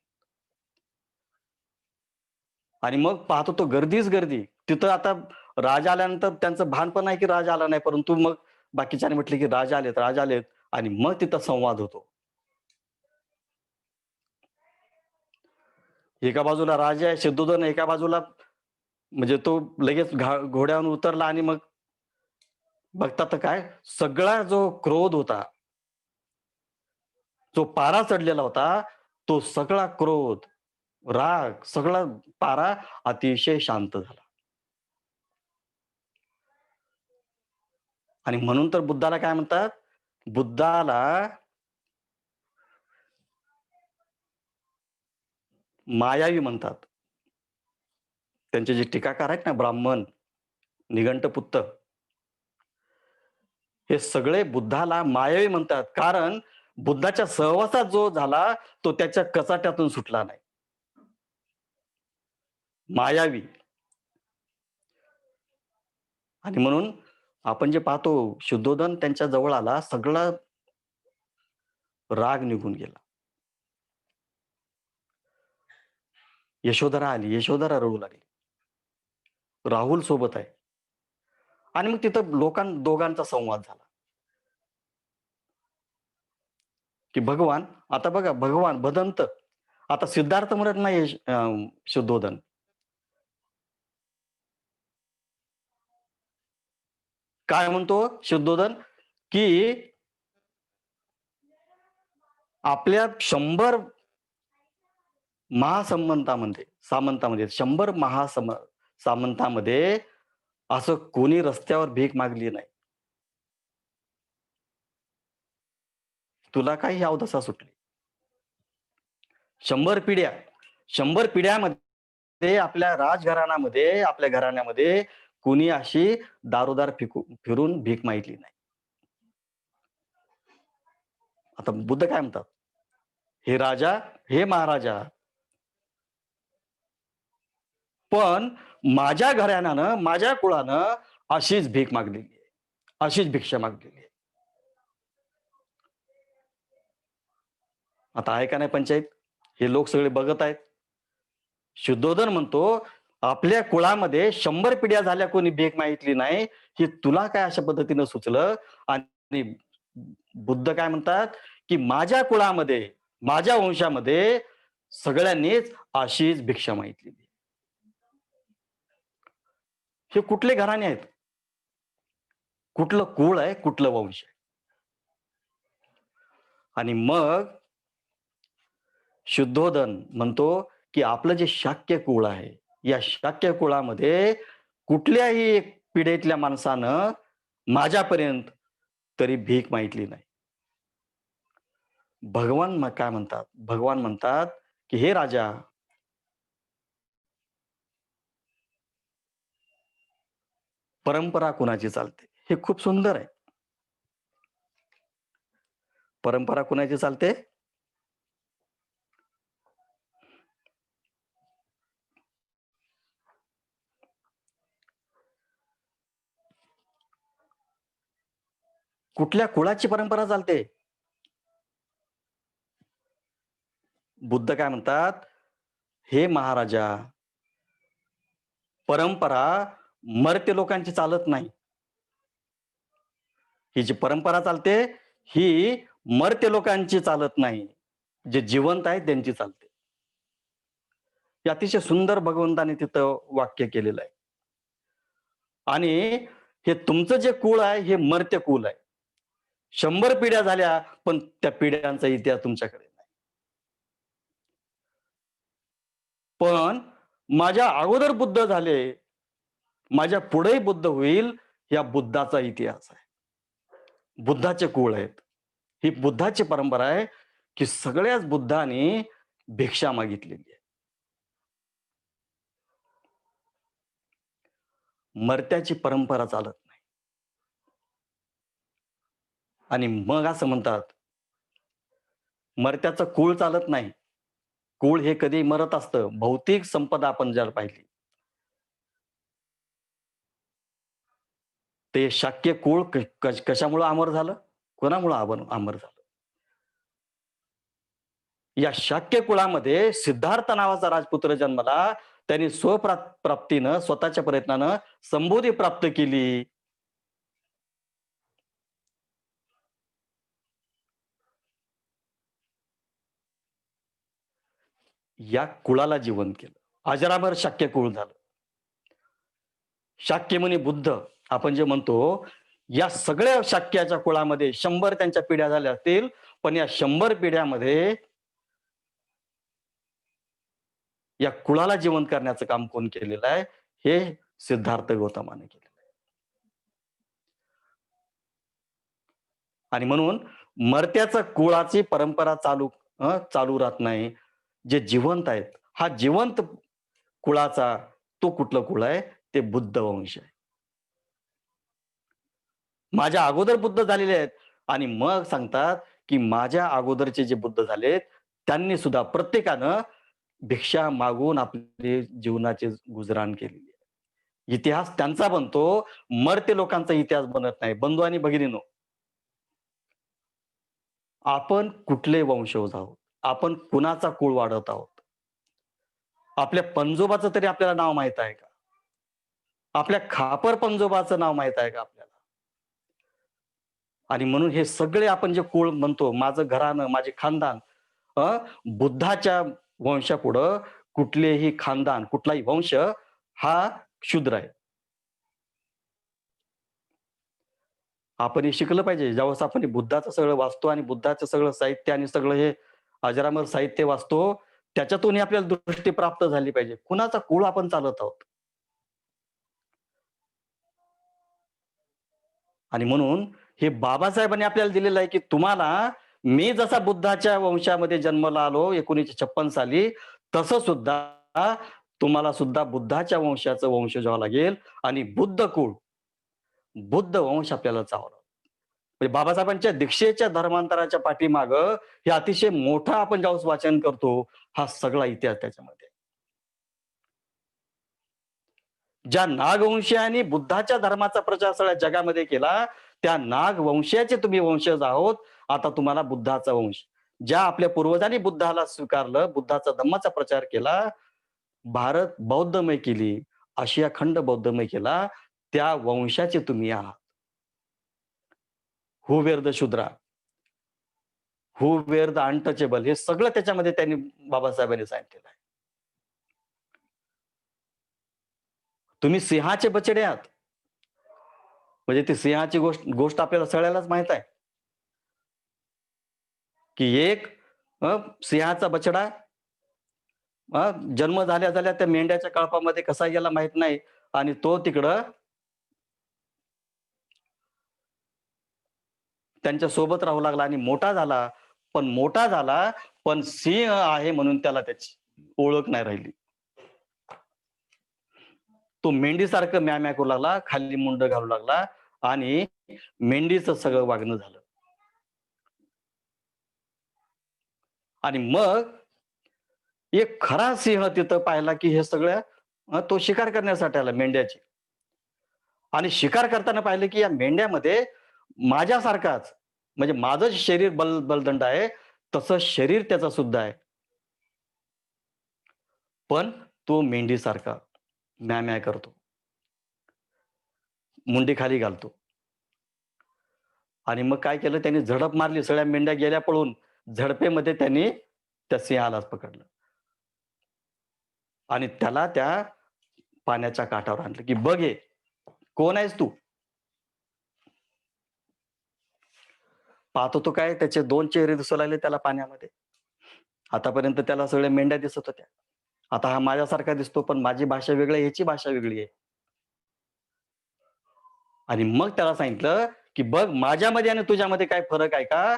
आणि मग पाहतो तो गर्दीच गर्दी. तिथं आता राजा आल्यानंतर त्यांचं भान पण आहे की राजा आला नाही, परंतु मग बाकीच्यांनी म्हटले की राजा आलेत, राजा आलेत आणि मग तिथं संवाद होतो. एका बाजूला राजा आहे, शुद्धोधन एका बाजूला म्हणजे तो लगेच घोड्यावरून उतरला आणि मग बघता तर काय सगळा जो क्रोध होता, जो पारा चढलेला होता, तो सगळा क्रोध, राग, सगळा पारा अतिशय शांत झाला. आणि म्हणून तर बुद्धाला काय म्हणतात? बुद्धाला मायावी म्हणतात. त्यांचे जे टीकाकार आहेत ना ब्राह्मण, निघंटपुत्त, हे सगळे बुद्धाला मायावी म्हणतात. कारण बुद्धाच्या सहवासात जो झाला, तो त्याच्या कचाट्यातून सुटला नाही. मायावी. आणि म्हणून आपण जे पाहतो शुद्धोधन त्यांच्या जवळ आला, सगळा राग निघून गेला. यशोधरा आली, यशोधरा रडू लागली. राहुल सोबत आहे. आणि मग तिथं दोघांचा संवाद झाला. की भगवान, आता बघा भगवान भदंत, आता सिद्धार्थ म्हणत नाही शुद्धोधन. काय म्हणतो शुद्धोधन? की आपल्या 100 सामंतामध्ये 100 सामंतामध्ये असं कोणी रस्त्यावर भीक मागली नाही. तुला काही अवदसा सुटली. 100 पिढ्यामध्ये आपल्या राजघराण्यामध्ये, आपल्या घराण्यामध्ये कुणी अशी दारोदार फिरून भीक मागितली नाही. आता बुद्ध काय म्हणतात? हे राजा, हे महाराजा, पण माझ्या घराण्यानं, माझ्या कुळानं अशीच भीक मागलेली आहे. अशीच भिक्षा मागलेली आहे. आता आहे का नाही पंचायत? हे लोक सगळे बघत आहेत. शुद्धोधन म्हणतो, आपल्या कुळामध्ये 100 पिढ्या झाल्या कोणी भीक मागितली नाही, हे तुला काय अशा पद्धतीनं सुचलं? आणि बुद्ध काय म्हणतात, की माझ्या कुळामध्ये, माझ्या वंशामध्ये सगळ्यांनीच अशीच भिक्षा मागितलेली. हे कुठले घराणे आहेत? कुठलं कुळ आहे? कुठलं वंश आहे? आणि मग शुद्धोधन म्हणतो, की आपलं जे शाक्य कुळ आहे, या शाक्य कुळामध्ये कुठल्याही एक पिढीतल्या माणसानं माझ्यापर्यंत तरी भीक मागितली नाही. भगवान मग काय म्हणतात? भगवान म्हणतात, की हे राजा, परंपरा कुणाची चालते? हे खूप सुंदर आहे. परंपरा कुणाची चालते? कुठल्या कुळाची परंपरा चालते? बुद्ध काय म्हणतात? हे महाराजा, परंपरा मर्त्य लोकांची चालत नाही. ही जी परंपरा चालते, ही मर्त्य लोकांची चालत नाही. जे जिवंत आहेत त्यांची चालते. हे अतिशय सुंदर भगवंताने तिथं वाक्य केलेलं आहे. आणि हे तुमचं जे कुळ आहे, हे मर्त्य कुळ आहे. 100 पिढ्या झाल्या, पण त्या पिढ्यांचा इतिहास तुमच्याकडे नाही. पण माझ्या अगोदर बुद्ध झाले, माझ्या पुढेही बुद्ध होईल, या बुद्धाचा इतिहास आहे. बुद्धाचे कुळ आहेत. ही बुद्धाची परंपरा आहे, की सगळ्याच बुद्धांनी भिक्षा मागितलेली आहे. मर्त्याची परंपरा चालत नाही. आणि मग असं म्हणतात, मर्त्याचं कुळ चालत नाही. कुळ हे कधी मरत असतं. भौतिक संपदा आपण जर पाहिली, ते शाक्य कुळ कशामुळं अमर झालं? कोणामुळं अमर झालं? या शाक्य कुळामध्ये सिद्धार्थ नावाचा राजपुत्र जन्मला. त्यांनी स्वप्राप्तीनं, स्वतःच्या प्रयत्नानं संबोधी प्राप्त केली. या कुळाला जिवंत केलं. अजरामर शाक्य कुळ झालं. शाक्यमुनी बुद्ध आपण जे म्हणतो, या सगळ्या शाक्याच्या कुळामध्ये 100 त्यांच्या पिढ्या झाल्या असतील, पण या 100 पिढ्यामध्ये या कुळाला जिवंत करण्याचं काम कोण केलेलं आहे? हे सिद्धार्थ गौतमाने केलेलं आहे. आणि म्हणून मर्त्याचं कुळाची परंपरा चालू राहत नाही. जे जिवंत आहेत, हा जिवंत कुळाचा तो कुठलं कुळ आहे? ते बुद्ध वंश आहे. माझ्या अगोदर बुद्ध झालेले आहेत आणि मग सांगतात, की माझ्या अगोदरचे जे बुद्ध झालेत, त्यांनी सुद्धा प्रत्येकानं भिक्षा मागून आपले जीवनाचे गुजराण केलेली आहे. इतिहास त्यांचा बनतो, मर्त्य लोकांचा इतिहास बनत नाही. बंधू आणि भगिनींनो, आपण कुठले वंशज आहोत? आपण कुणाचा कुळ वाढवत आहोत? आपल्या पंजोबाचं तरी आपल्याला नाव माहित आहे का? आपल्या खापर पंजोबाचं नाव माहित आहे का आपल्याला? आणि म्हणून हे सगळे आपण जे कुळ म्हणतो, माझं घराणं, माझे खानदान, अ, बुद्धाच्या वंशापुढं कुठलेही खानदान, कुठलाही वंश हा क्षुद्र आहे. आपण हे शिकलं पाहिजे. ज्यावेळेस आपण हे बुद्धाचं सगळं वाचतो आणि बुद्धाचं सगळं साहित्य आणि सगळं हे अजरामर साहित्य वाचतो, त्याच्यातूनही आपल्याला दृष्टी प्राप्त झाली पाहिजे. कुणाचा कुळ आपण चालत आहोत? आणि म्हणून हे बाबासाहेबांनी आपल्याला दिलेलं आहे, की तुम्हाला मी जसा बुद्धाच्या वंशामध्ये जन्माला आलो 1956 साली, तसं सुद्धा तुम्हाला सुद्धा बुद्धाच्या वंशाचं वंशज व्हावं लागेल आणि बुद्ध कुळ, बुद्ध वंश आपल्याला चावला. म्हणजे बाबासाहेबांच्या दीक्षेच्या धर्मांतराच्या पाठीमागं हे अतिशय मोठं आपण ज्यावेळेस वाचन करतो, हा सगळा इतिहास त्याच्यामध्ये. ज्या नागवंशीयांनी बुद्धाच्या धर्माचा प्रचार सगळ्या जगामध्ये केला, त्या नागवंशीयाचे तुम्ही वंशज आहोत. आता तुम्हाला बुद्धाचा वंश. ज्या आपल्या पूर्वजांनी बुद्धाला स्वीकारलं, बुद्धाचा धम्माचा प्रचार केला, भारत बौद्धमय केली, आशिया खंड बौद्धमय केला, त्या वंशाचे तुम्ही आहात. Who were the Shudra, who were the untouchable, हे सगळं त्याच्यामध्ये त्यांनी बाबासाहेबांनी सांगितलेलं आहे. तुम्ही सिंहाचे बछडे आहात. म्हणजे ती सिंहाची गोष्ट आपल्याला सगळ्यालाच माहित आहे, की एक सिंहाचा बछडा जन्म झाल्या झाल्या त्या मेंढ्याच्या कळपामध्ये कसा गेला माहित नाही आणि तो तिकडं त्यांच्या सोबत राहू लागला आणि मोठा झाला, पण सिंह आहे म्हणून त्याला त्याची ओळख नाही राहिली. तो मेंढीसारखं म्या म्या करू लागला, खाली मुंड घालू लागला आणि मेंढीचं सगळं वागणं झालं. आणि मग एक खरा सिंह तिथं पाहिला, की हे सगळं तो शिकार करण्यासाठी आला मेंढ्याची. आणि शिकार करताना पाहिलं, की या मेंढ्यामध्ये माझ्यासारखाच म्हणजे माझं शरीर बलदंड आहे, तसं शरीर त्याचं सुद्धा आहे. पण तो मेंढीसारखा म्या म्या करतो. मुंडी खाली घालतो. आणि मग काय केलं त्यांनी झडप मारली. सगळ्या मेंढ्या गेल्या पळून. झडपेमध्ये त्यांनी त्या सिंहालाच पकडलं. आणि त्याला त्या पाण्याच्या काठावर आणलं, की बघ हे, कोण आहेस तू? पाहतो तो काय त्याचे 2 चेहरे दिसू लागले त्याला पाण्यामध्ये. आतापर्यंत त्याला सगळ्या मेंढ्या दिसत होत्या. आता हा माझ्यासारखा दिसतो, पण माझी भाषा वेगळी आहे, ह्याची भाषा वेगळी आहे. आणि मग त्याला सांगितलं, की बघ माझ्यामध्ये आणि तुझ्यामध्ये काय फरक आहे का?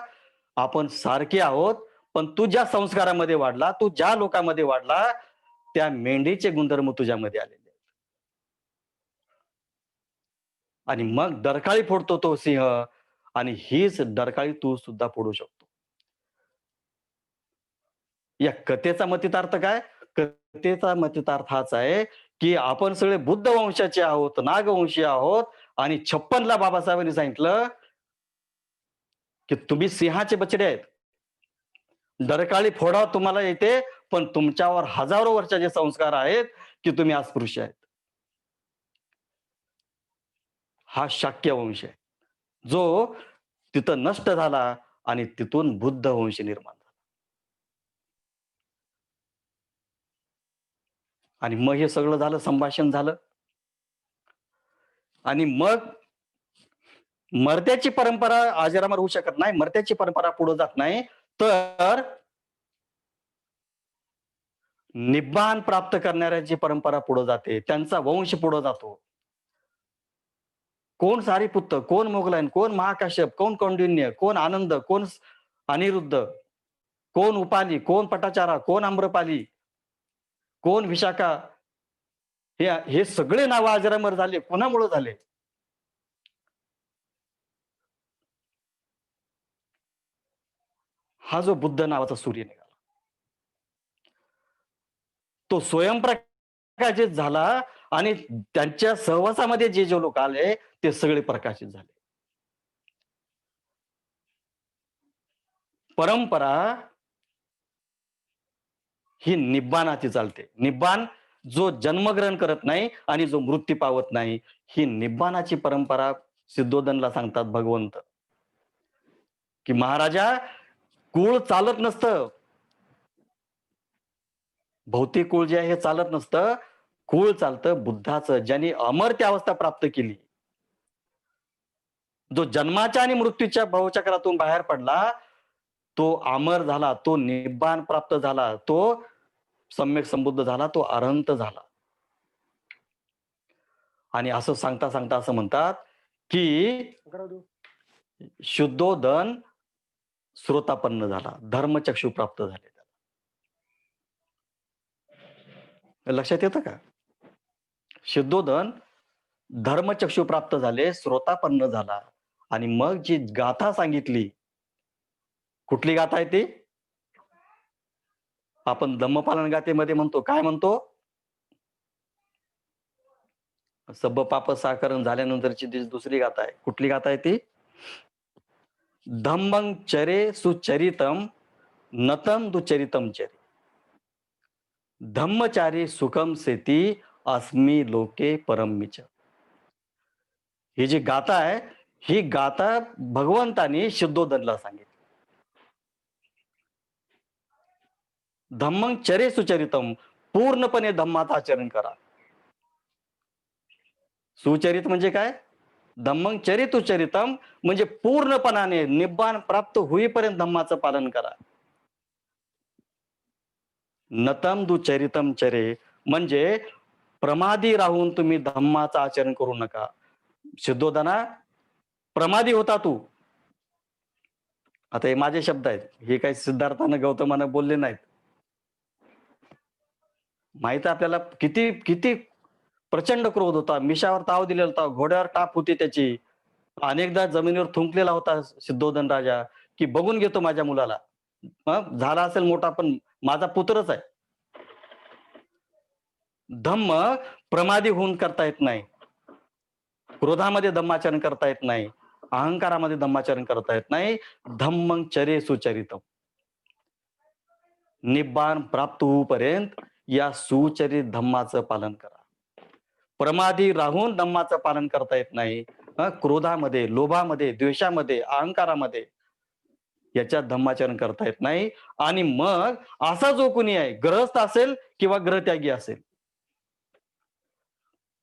आपण सारखे आहोत, पण तू ज्या संस्कारामध्ये वाढला, तू ज्या लोकांमध्ये वाढला, त्या मेंढीचे गुणधर्म तुझ्यामध्ये आलेले आहेत. आणि मग डरकाळी फोडतो तो सिंह, आणि हीच डरकाळी तू सुद्धा फोडू शकतो. या कथेचा मतितार्थ काय? कथेचा मतितार्थ हाच आहे, की आपण सगळे बुद्ध वंशाचे आहोत, नागवंशीय आहोत, आणि 56ला बाबासाहेबांनी सांगितलं, की तुम्ही सिंहाचे बछडे आहेत. डरकाळी फोडा तुम्हाला येते, पण तुमच्यावर हजारो वर्षाचे संस्कार आहेत, की तुम्ही अस्पृश्य आहेत. हा शाक्य वंश आहे, जो तिथं नष्ट झाला आणि तिथून बुद्ध वंश निर्माण झाला. आणि मग हे सगळं झालं, संभाषण झालं, आणि मग मर्त्याची परंपरा अजरामर होऊ शकत नाही. मर्त्याची परंपरा पुढे जात नाही, तर निब्बाण प्राप्त करणाऱ्याची परंपरा पुढे जाते, त्यांचा वंश पुढे जातो. कोण सारीपुत्त, कोण मोगलायन, कोण महाकाश्यप, कोण कौंडिन्य, कोण आनंद, कोण अनिरुद्ध, कोण उपाली, कोण पटाचारा, कोण आम्रपाली, कोण विशाखा, हे हे सगळे नाव अजरामर झाले. कोणामुळे झाले? हा जो बुद्ध नावाचा सूर्य निघाला, तो स्वयंप्रकाशित झाला, आणि त्यांच्या सहवासामध्ये जे जे लोक आले, ते सगळे प्रकाशित झाले. परंपरा ही निब्बाणाची चालते. निब्बाण जो जन्मग्रहण करत नाही आणि जो मृत्यू पावत नाही, ही निब्बाणाची परंपरा सिद्धोदनला सांगतात भगवंत, की महाराजा, कुळ चालत नसतं. भौतिक कुळ जे आहे हे चालत नसतं. कुळ चालतं बुद्धाचं, ज्यांनी अमर्त्य अवस्था प्राप्त केली. जो जन्माच्या आणि मृत्यूच्या भवचक्रातून बाहेर पडला, तो अमर झाला, तो निब्बाण प्राप्त झाला, तो सम्यक संबुद्ध झाला, तो अरहंत झाला. आणि असं सांगता सांगता असं म्हणतात, की शुद्धोदन श्रोतापन्न झाला, धर्मचक्षु प्राप्त झाले. लक्षात येतं का? शुद्धोदन धर्मचक्षु प्राप्त झाले, श्रोतापन्न झाला, आणि मग जी गाथा सांगितली, कुठली गाथा आहे ती? आपण धम्मपालन गाथेमध्ये म्हणतो, काय म्हणतो? सब्ब पाप साकरण झाल्यानंतरची दुसरी गाथा आहे. कुठली गाथा आहे ती? धम्मं चरे सुचरितम नतम दुचरितम चरे, धम्मचारी सुखम सेती अस्मी लोके परमिच. ही जी गाथा आहे, ही गाथा भगवंतानी शुद्धोदनला सांगितली. धम्मं चरे सुचरितम, पूर्णपणे धम्माचं आचरण करा. सुचरित म्हणजे काय? धम्मं चरितुचरितम म्हणजे पूर्णपणाने निब्बाण प्राप्त होईपर्यंत धम्माचं पालन करा. नतम दुचरितम चरे म्हणजे प्रमादी राहून तुम्ही धम्माचं आचरण करू नका. शुद्धोदना, प्रमादी होता तू. आता हे माझे शब्द आहेत, हे काही सिद्धार्थानं गौतमानं बोलले नाहीत. माहित आहे आपल्याला, किती किती प्रचंड क्रोध होता, मिशावर ताव दिलेला होता, घोड्यावर टाप होती त्याची, अनेकदा जमिनीवर थुंकलेला होता सिद्धोदन राजा, की बघून घेतो माझ्या मुलाला, झाला असेल मोठा पण माझा पुत्रच आहे. धम्म प्रमादी होऊन करता येत नाही, क्रोधामध्ये धम्माचरण करता येत नाही, अहंकारामध्ये धम्माचरण करता येत नाही. धम्मं चरे सुचरितम, निब्बाण प्राप्त होऊपर्यंत या सुचरित धम्माचं पालन करा. प्रमादी राहून धम्माचं पालन करता येत नाही. क्रोधामध्ये, लोभामध्ये, द्वेषामध्ये, अहंकारामध्ये याच्यात धम्माचरण करता येत नाही. आणि मग असा जो कोणी आहे, ग्रहस्थ असेल किंवा ग्रहत्यागी असेल,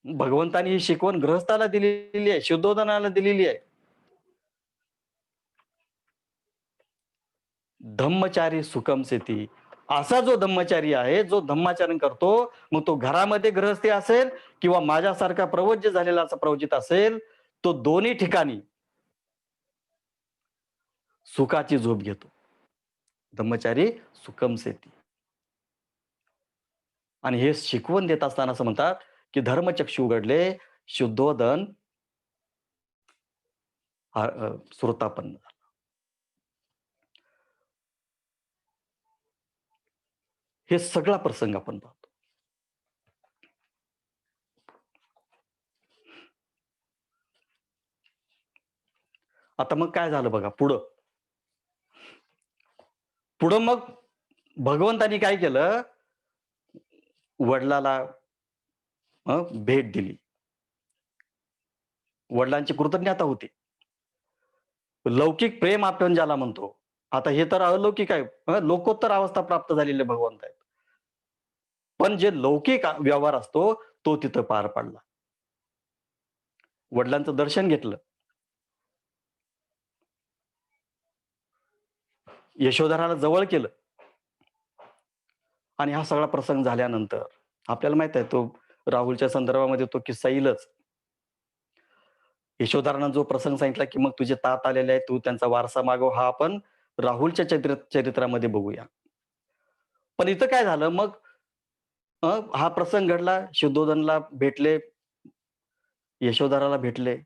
भगवंतानी ही शिकवण ग्रहस्थाला दिलेली आहे, शुद्धोदनाला दिलेली आहे. धम्मचारी सुखम सेती, असा जो धम्मचारी आहे, जो धम्माचरण करतो, मग तो घरामध्ये गृहस्थी असेल किंवा माझ्यासारखा प्रवज्य झालेला प्रवचित असेल, तो दोन्ही ठिकाणी सुखाची झोप घेतो. ब्रह्मचारी सुखम सेती. आणि हे शिकवण देत असताना असं म्हणतात, की धर्मचक्षु उघडले, शुद्धोदन श्रोतापन्न झालं. हे सगळा प्रसंग आपण पाहतो. आता मग काय झालं बघा पुढं. पुढं मग भगवंतानी काय केलं, वडिलाला भेट दिली. वडिलांची कृतज्ञता होती. लौकिक प्रेम आपण ज्याला म्हणतो. आता हे तर अलौकिक आहे. लोकोत्तर अवस्था प्राप्त झालेले भगवंत आहेत. पण जे लौकिक व्यवहार असतो, तो तिथं पार पडला. वडिलांचं दर्शन घेतलं. यशोधराला जवळ केलं. आणि हा सगळा प्रसंग झाल्यानंतर आपल्याला माहित आहे तो राहुलच्या संदर्भामध्ये तो किस्सा येईलच. यशोधरानं जो प्रसंग सांगितला, की मग तुझे तात आलेले आहेत, तू त्यांचा वारसा मागव, हा आपण राहुलच्या चरित्रामध्ये बघूया. पण इथं काय झालं मग हा प्रसंग घडला, शुद्धोधनला भेटले, यशोधराला भेटले,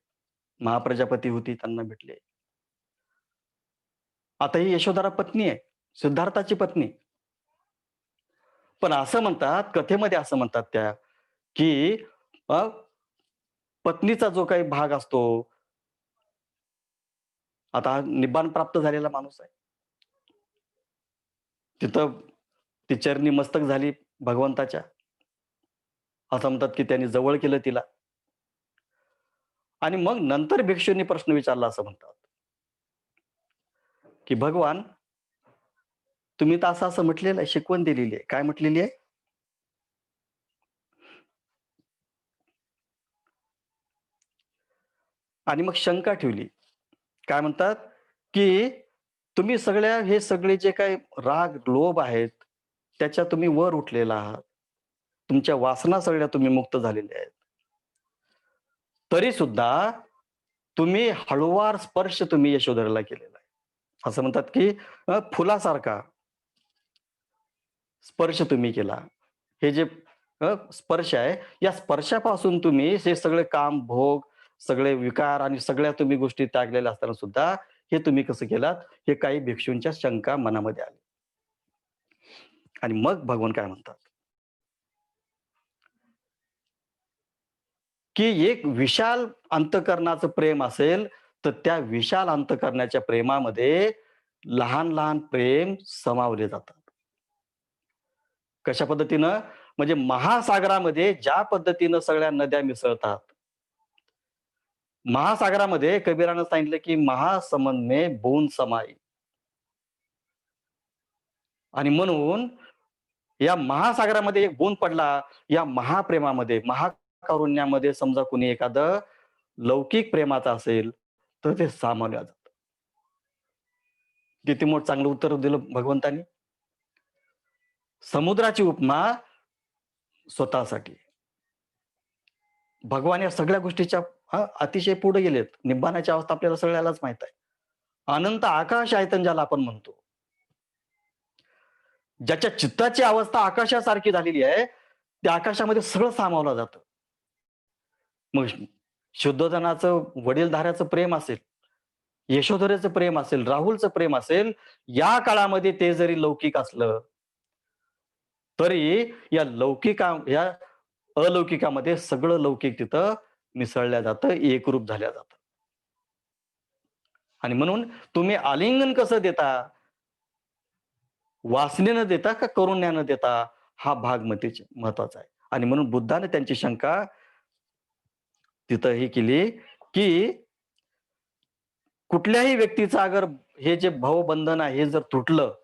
महाप्रजापती होती त्यांना भेटले. आता ही यशोधरा पत्नी आहे, सिद्धार्थाची पत्नी. पण असं म्हणतात, कथेमध्ये असं म्हणतात त्या, की अ, पत्नीचा जो काही भाग असतो, आता हा निब्बाण प्राप्त झालेला माणूस आहे. तिथं ती चरणी मस्तक झाली भगवंताच्या. असं म्हणतात, की त्यांनी जवळ केलं तिला. आणि मग नंतर भिक्षूंनी प्रश्न विचारला असं म्हणतात, की भगवान तुम्ही तर असं म्हटलेलं आहे, शिकवण दिलेली आहे. काय म्हटलेली आहे? आणि मग शंका ठेवली. काय म्हणतात, की तुम्ही हे सगळे जे काही राग, लोभ आहेत, त्याच्या तुम्ही वर उठलेला आहात. तुमच्या वासना सगळ्या तुम्ही मुक्त झालेल्या आहेत. तरी सुद्धा तुम्ही हळूवार स्पर्श तुम्ही यशोधराला केलेला आहे. असं म्हणतात, की फुलासारखा स्पर्श तुम्ही केला. हे जे स्पर्श आहे, या स्पर्शापासून तुम्ही हे सगळे काम, भोग, सगळे विकार आणि सगळ्या तुम्ही गोष्टी त्यागलेल्या असताना सुद्धा हे तुम्ही कसं केलात? हे काही भिक्षूंच्या शंका मनामध्ये आली. आणि मग भगवान काय म्हणतात, की एक विशाल अंतःकरणाचं प्रेम असेल, तर त्या विशाल अंतःकरणाच्या प्रेमामध्ये लहान-लहान प्रेम समावले जातात. कशा पद्धतीनं? म्हणजे महासागरामध्ये ज्या पद्धतीनं सगळ्या नद्या मिसळतात. महासागरामध्ये कबीरानं सांगितलं, की महासमंद में बूंद समाई. आणि म्हणून या महासागरामध्ये एक बूंद पडला, या महाप्रेमामध्ये, महाकारुण्यामध्ये समजा कुणी एखादं लौकिक प्रेमाचा असेल, तर ते सामावलं जातं. किती मोठं चांगलं उत्तर दिलं भगवंतानी. समुद्राची उपमा स्वतःसाठी. भगवान या सगळ्या गोष्टीच्या अतिशय पुढे गेलेत. निब्बाणाची अवस्था आपल्याला सगळ्यालाच माहित आहे. अनंत आकाश आयतन ज्याला आपण म्हणतो. ज्याच्या चित्ताची अवस्था आकाशासारखी झालेली आहे, त्या आकाशामध्ये सगळं सामावलं जातं. मग शुद्धोधनाचं वडीलधाऱ्याचं प्रेम असेल, यशोधरेचं प्रेम असेल, राहुलचं प्रेम असेल, या काळामध्ये ते जरी लौकिक असलं, तरी या अलौकिकामध्ये सगळं लौकिक तिथं मिसळल्या जातं, एकरूप झाल्या जातं. आणि म्हणून तुम्ही आलिंगन कसं देता? वासनेनं देता का करुण्यानं देता? हा भाग महत्वाचा आहे. आणि म्हणून बुद्धाने त्यांची शंका तिथं ही केली, की कुठल्याही व्यक्तीचं अगर हे जे भवबंधन आहे हे जर तुटलं,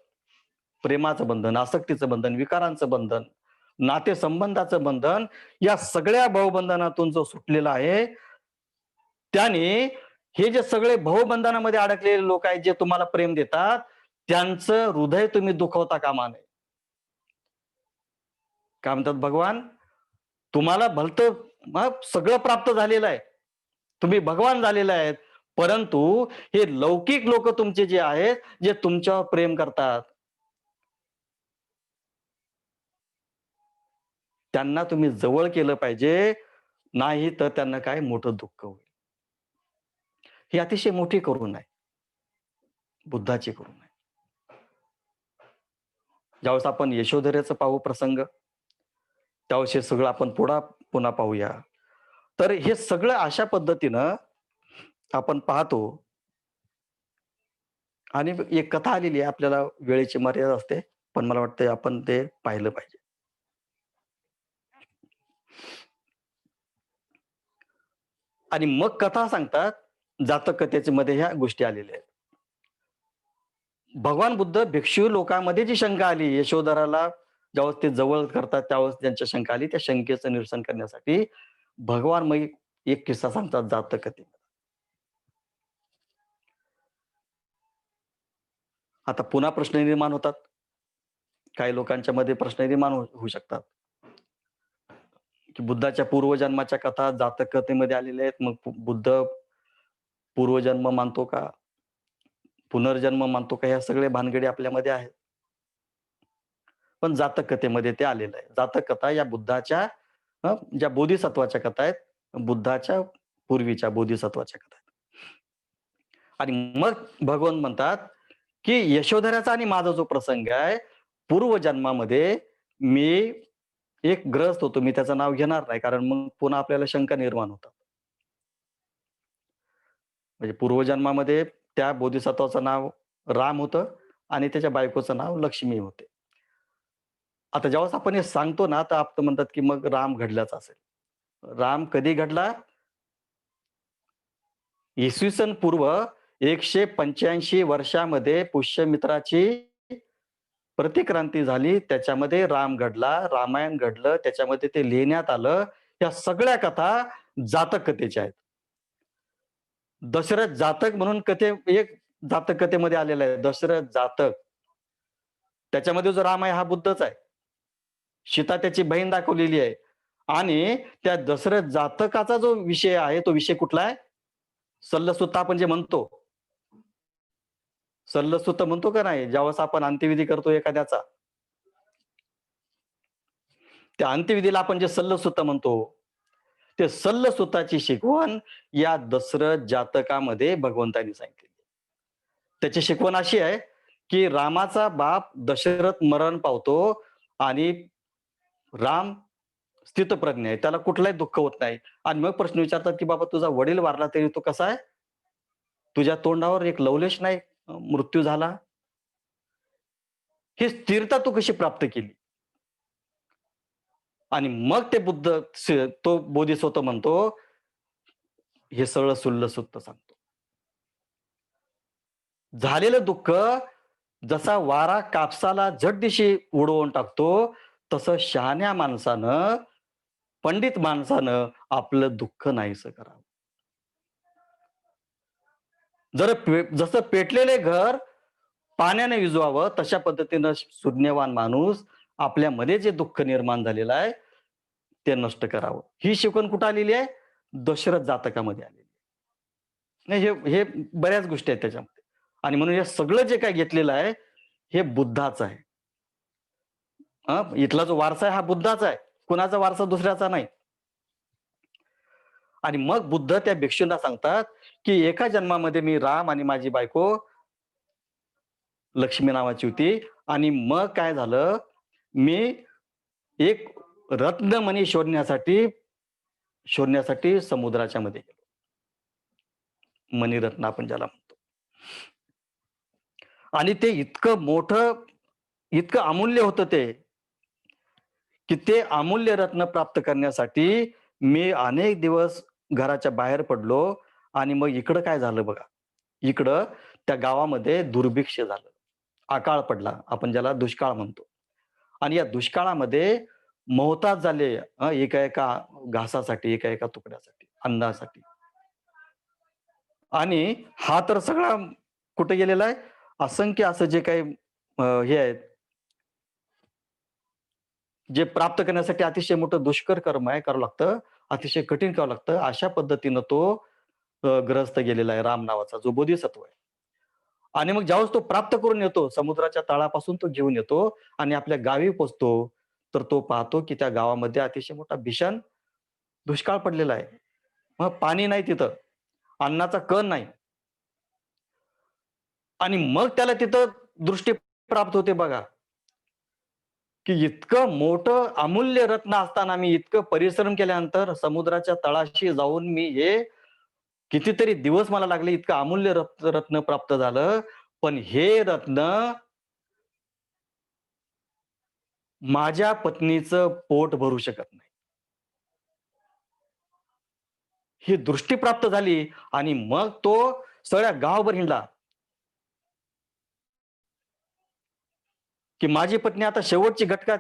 प्रेमाचं बंधन, आसक्तीचं बंधन, विकारांचं बंधन, नातेसंबंधाचं बंधन, या सगळ्या भवबंधनातून जो सुटलेला आहे, त्याने हे जे सगळे भवबंधनामध्ये अडकलेले लोक आहेत, जे तुम्हाला प्रेम देतात, त्यांचं हृदय तुम्ही दुखवता कामा नये. काय म्हणतात भगवान? तुम्हाला भलतं सगळं प्राप्त झालेलं आहे. तुम्ही भगवान झालेले आहेत. परंतु हे लौकिक लोक तुमचे जे आहेत, जे तुमच्यावर प्रेम करतात, त्यांना तुम्ही जवळ केलं पाहिजे, नाही तर त्यांना काय मोठं दुःख होईल. ही अतिशय मोठी करुणा आहे. बुद्धाची करुणा आहे. ज्यावेळेस आपण यशोधरेचं पाहू प्रसंग, त्यावेळेस हे सगळं आपण पुन्हा पाहूया. तर हे सगळं अशा पद्धतीनं आपण पाहतो आणि एक कथा आलेली आहे. आपल्याला वेळेची मर्यादा असते, पण मला वाटतंय आपण ते पाहिलं पाहिजे. आणि मग कथा सांगतात, जातक कथेमध्ये ह्या गोष्टी आलेल्या आहेत. भगवान बुद्ध भिक्षू लोकांमध्ये जी शंका आली, यशोधराला ज्यावेळेस ते जवळ करतात, त्यावेळेस त्यांच्या शंका आली. त्या शंकेचं निरसन करण्यासाठी भगवान मग एक किस्सा सांगतात जातक कथेमध्ये. आता पुन्हा प्रश्न निर्माण होतात. काही लोकांच्या मध्ये प्रश्न निर्माण होऊ शकतात, की बुद्धाच्या पूर्वजन्माच्या कथा जातक कथेमध्ये आलेल्या आहेत. मग बुद्ध पूर्वजन्म मानतो का? पुनर्जन्म मानतो का? ह्या सगळ्या भानगडी आपल्यामध्ये आहेत. पण जातक कथेमध्ये ते आलेलं आहे. जातक कथा या बुद्धाच्या ज्या बोधिसत्वाच्या कथा आहेत, बुद्धाच्या पूर्वीच्या बोधिसत्वाच्या कथा आहेत. आणि मग भगवान म्हणतात, की यशोधराचा आणि माझा जो प्रसंग आहे, पूर्वजन्मामध्ये मी एक ग्रस्त होतो. मी त्याचं नाव घेणार नाही, कारण मग पुन्हा आपल्याला शंका निर्माण होतात. म्हणजे पूर्वजन्मामध्ये त्या बोधिसत्वाचं नाव राम होतं आणि त्याच्या बायकोचं नाव लक्ष्मी होते. आता ज्यावेळेस आपण हे सांगतो ना, तर आपण म्हणतात, की मग राम घडलाच असेल. राम कधी घडला? इसवी सन पूर्व 185 वर्षामध्ये पुष्यमित्राची प्रतिक्रांती झाली. त्याच्यामध्ये राम घडला, रामायण घडलं, त्याच्यामध्ये ते लिहिण्यात आलं. या सगळ्या कथा जातक कथेच्या आहेत. दशरथ जातक म्हणून एक जातक कथेमध्ये आलेला आहे. दशरथ जातक. त्याच्यामध्ये जो राम आहे हा बुद्धच आहे. सीता त्याची बहीण दाखवलेली आहे. आणि त्या दशरथ जातकाचा जो विषय आहे, तो विषय कुठला आहे? सल्लसूत आपण जे म्हणतो. सल्लसूत म्हणतो का नाही? ज्यावेळेस आपण अंत्यविधी करतो एखाद्याचा. त्या अंत्यविधीला आपण जे सल्लसूत म्हणतो, ते सल्लसूताची शिकवण या दशरथ जातकामध्ये भगवंतांनी सांगितली. त्याची शिकवण अशी आहे, की रामाचा बाप दशरथ मरण पावतो आणि राम स्थितप्रज्ञ आहे. त्याला कुठलाही दुःख होत नाही. आणि मग प्रश्न विचारतात, की बाबा तुझा वडील वारला तरी तो कसा आहे? तुझ्या तोंडावर एक लवलेश नाही मृत्यू झाला? ही स्थिरता तू कशी प्राप्त केली? आणि मग ते बुद्ध तो बोधिसत्व म्हणतो, हे सगळं सुल्लसुत्त सांगतो. झालेलं दुःख जसा वारा कापसाला झटदिशी उडवून टाकतो, तसं शहाण्या माणसानं, पंडित माणसानं आपलं दुःख नाहीसं करावं. जसं पेटलेले घर पाण्याने विझवावं, तशा पद्धतीनं सुज्ञवान माणूस आपल्यामध्ये जे दुःख निर्माण झालेलं आहे, ते नष्ट करावं. ही शिकवण कुठं आलेली आहे? दशरथ जातकामध्ये आलेली आहे. नाही, हे बऱ्याच गोष्टी आहेत त्याच्यामध्ये. आणि म्हणून हे सगळं जे काही घेतलेलं आहे, हे बुद्धाचं आहे. इथला जो वारसा आहे हा बुद्धाचा आहे. कुणाचा वारसा दुसऱ्याचा नाही. आणि मग बुद्ध त्या भिक्षूंना सांगतात, की एका जन्मामध्ये मी राम आणि माझी बायको लक्ष्मी नावाची होती. आणि मग काय झालं, मी एक रत्नमणी शोधण्यासाठी समुद्राच्या मध्ये गेलो. मणिरत्न आपण ज्याला म्हणतो. आणि ते इतकं मोठं, इतकं अमूल्य होतं ते, की ते अमूल्य रत्न प्राप्त करण्यासाठी मी अनेक दिवस घराच्या बाहेर पडलो. आणि मग इकडं काय झालं बघा. इकडं त्या गावामध्ये दुर्भिक्ष झालं. अकाळ पडला. आपण ज्याला दुष्काळ म्हणतो. आणि या दुष्काळामध्ये मोहताज झाले एका-एका घासासाठी, एका-एका तुकड्यासाठी, अन्नासाठी. आणि हा तर सगळा कुठे गेलेला आहे? असंख्य असं जे काही हे आहेत, जे प्राप्त करण्यासाठी अतिशय मोठं दुष्कर कर्म आहे, करावं लागतं. अतिशय कठीण करावं लागतं. अशा पद्धतीनं तो ग्रस्त गेलेला आहे राम नावाचा जो बोधिसत्व आहे. आणि मग ज्यावेळेस तो प्राप्त करून येतो, समुद्राच्या तळापासून तो घेऊन येतो आणि आपल्या गावी पोहोचतो. तर तो पाहतो की त्या गावामध्ये अतिशय मोठा भीषण दुष्काळ पडलेला आहे. मग पाणी नाही तिथं, अन्नाचा कण नाही आणि मग त्याला तिथं दृष्टी प्राप्त होते बघा, की इतकं मोठं अमूल्य रत्न असताना मी इतकं परिश्रम केल्यानंतर समुद्राच्या तळाशी जाऊन मी हे कितीतरी दिवस मला लागले इतकं अमूल्य रत्न प्राप्त झालं. पण हे रत्न माझ्या पत्नीचं पोट भरू शकत नाही. ही दृष्टी प्राप्त झाली आणि मग तो सगळ्या गावभर हिंडला, की माझी पत्नी आता शेवटची घटका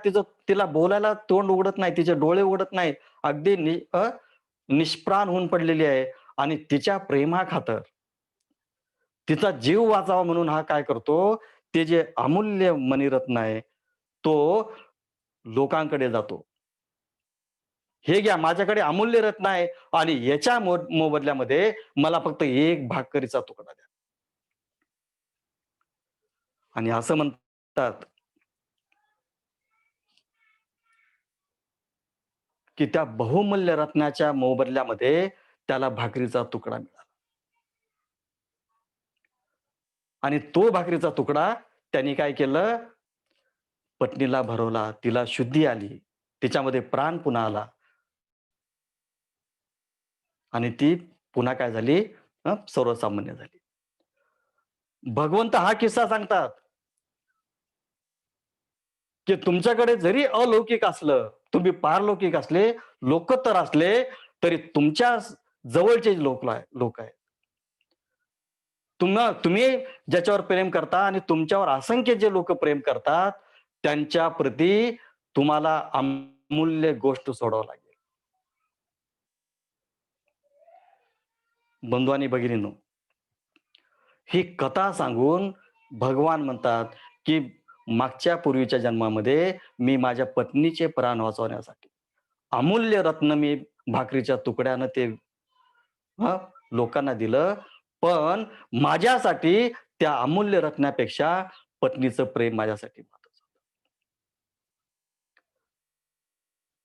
तिला बोलायला तोंड उघडत नाही, तिचे डोळे उघडत नाहीत. अगदी निष्प्राण होऊन पडलेली आहे आणि तिच्या प्रेमाखातर तिचा जीव वाचावा म्हणून हा काय करतो, ते जे अमूल्य मणिरत्न आहे, तो लोकांकडे जातो. हे घ्या माझ्याकडे अमूल्य रत्न आहे आणि याच्या मोबदल्यामध्ये मला फक्त एक भाकरीचा तुकडा द्या. आणि असं म्हणतात, की त्या बहुमूल्य रत्नाच्या मोबदल्यामध्ये त्याला भाकरीचा तुकडा मिळाला. आणि तो भाकरीचा तुकडा त्यांनी काय केलं, पत्नीला भरवला, तिला शुद्धी आली, तिच्यामध्ये प्राण पुन्हा आला आणि ती पुन्हा काय झाली, सर्वसामान्य झाली. भगवंत हा किस्सा सांगतात, की तुमच्याकडे जरी अलौकिक असलं, तुम्ही पारलौकिक असले, लोकोत्तर असले, तरी तुमच्या जवळचे लोक आहेत. तुम्ही ज्याच्यावर प्रेम करता आणि तुमच्यावर असंख्य जे लोक प्रेम करतात, त्यांच्या प्रती तुम्हाला अमूल्य गोष्ट सोडावं लागेल. बंधू आणि भगिनींनो, ही कथा सांगून भगवान म्हणतात, की मागच्या पूर्वीच्या जन्मामध्ये मी माझ्या पत्नीचे प्राण वाचवण्यासाठी अमूल्य रत्न मी भाकरीच्या तुकड्यानं ते हं, लोकांना दिलं. पण माझ्यासाठी त्या अमूल्य रत्नापेक्षा पत्नीचं प्रेम माझ्यासाठी महत्वाचं होतं.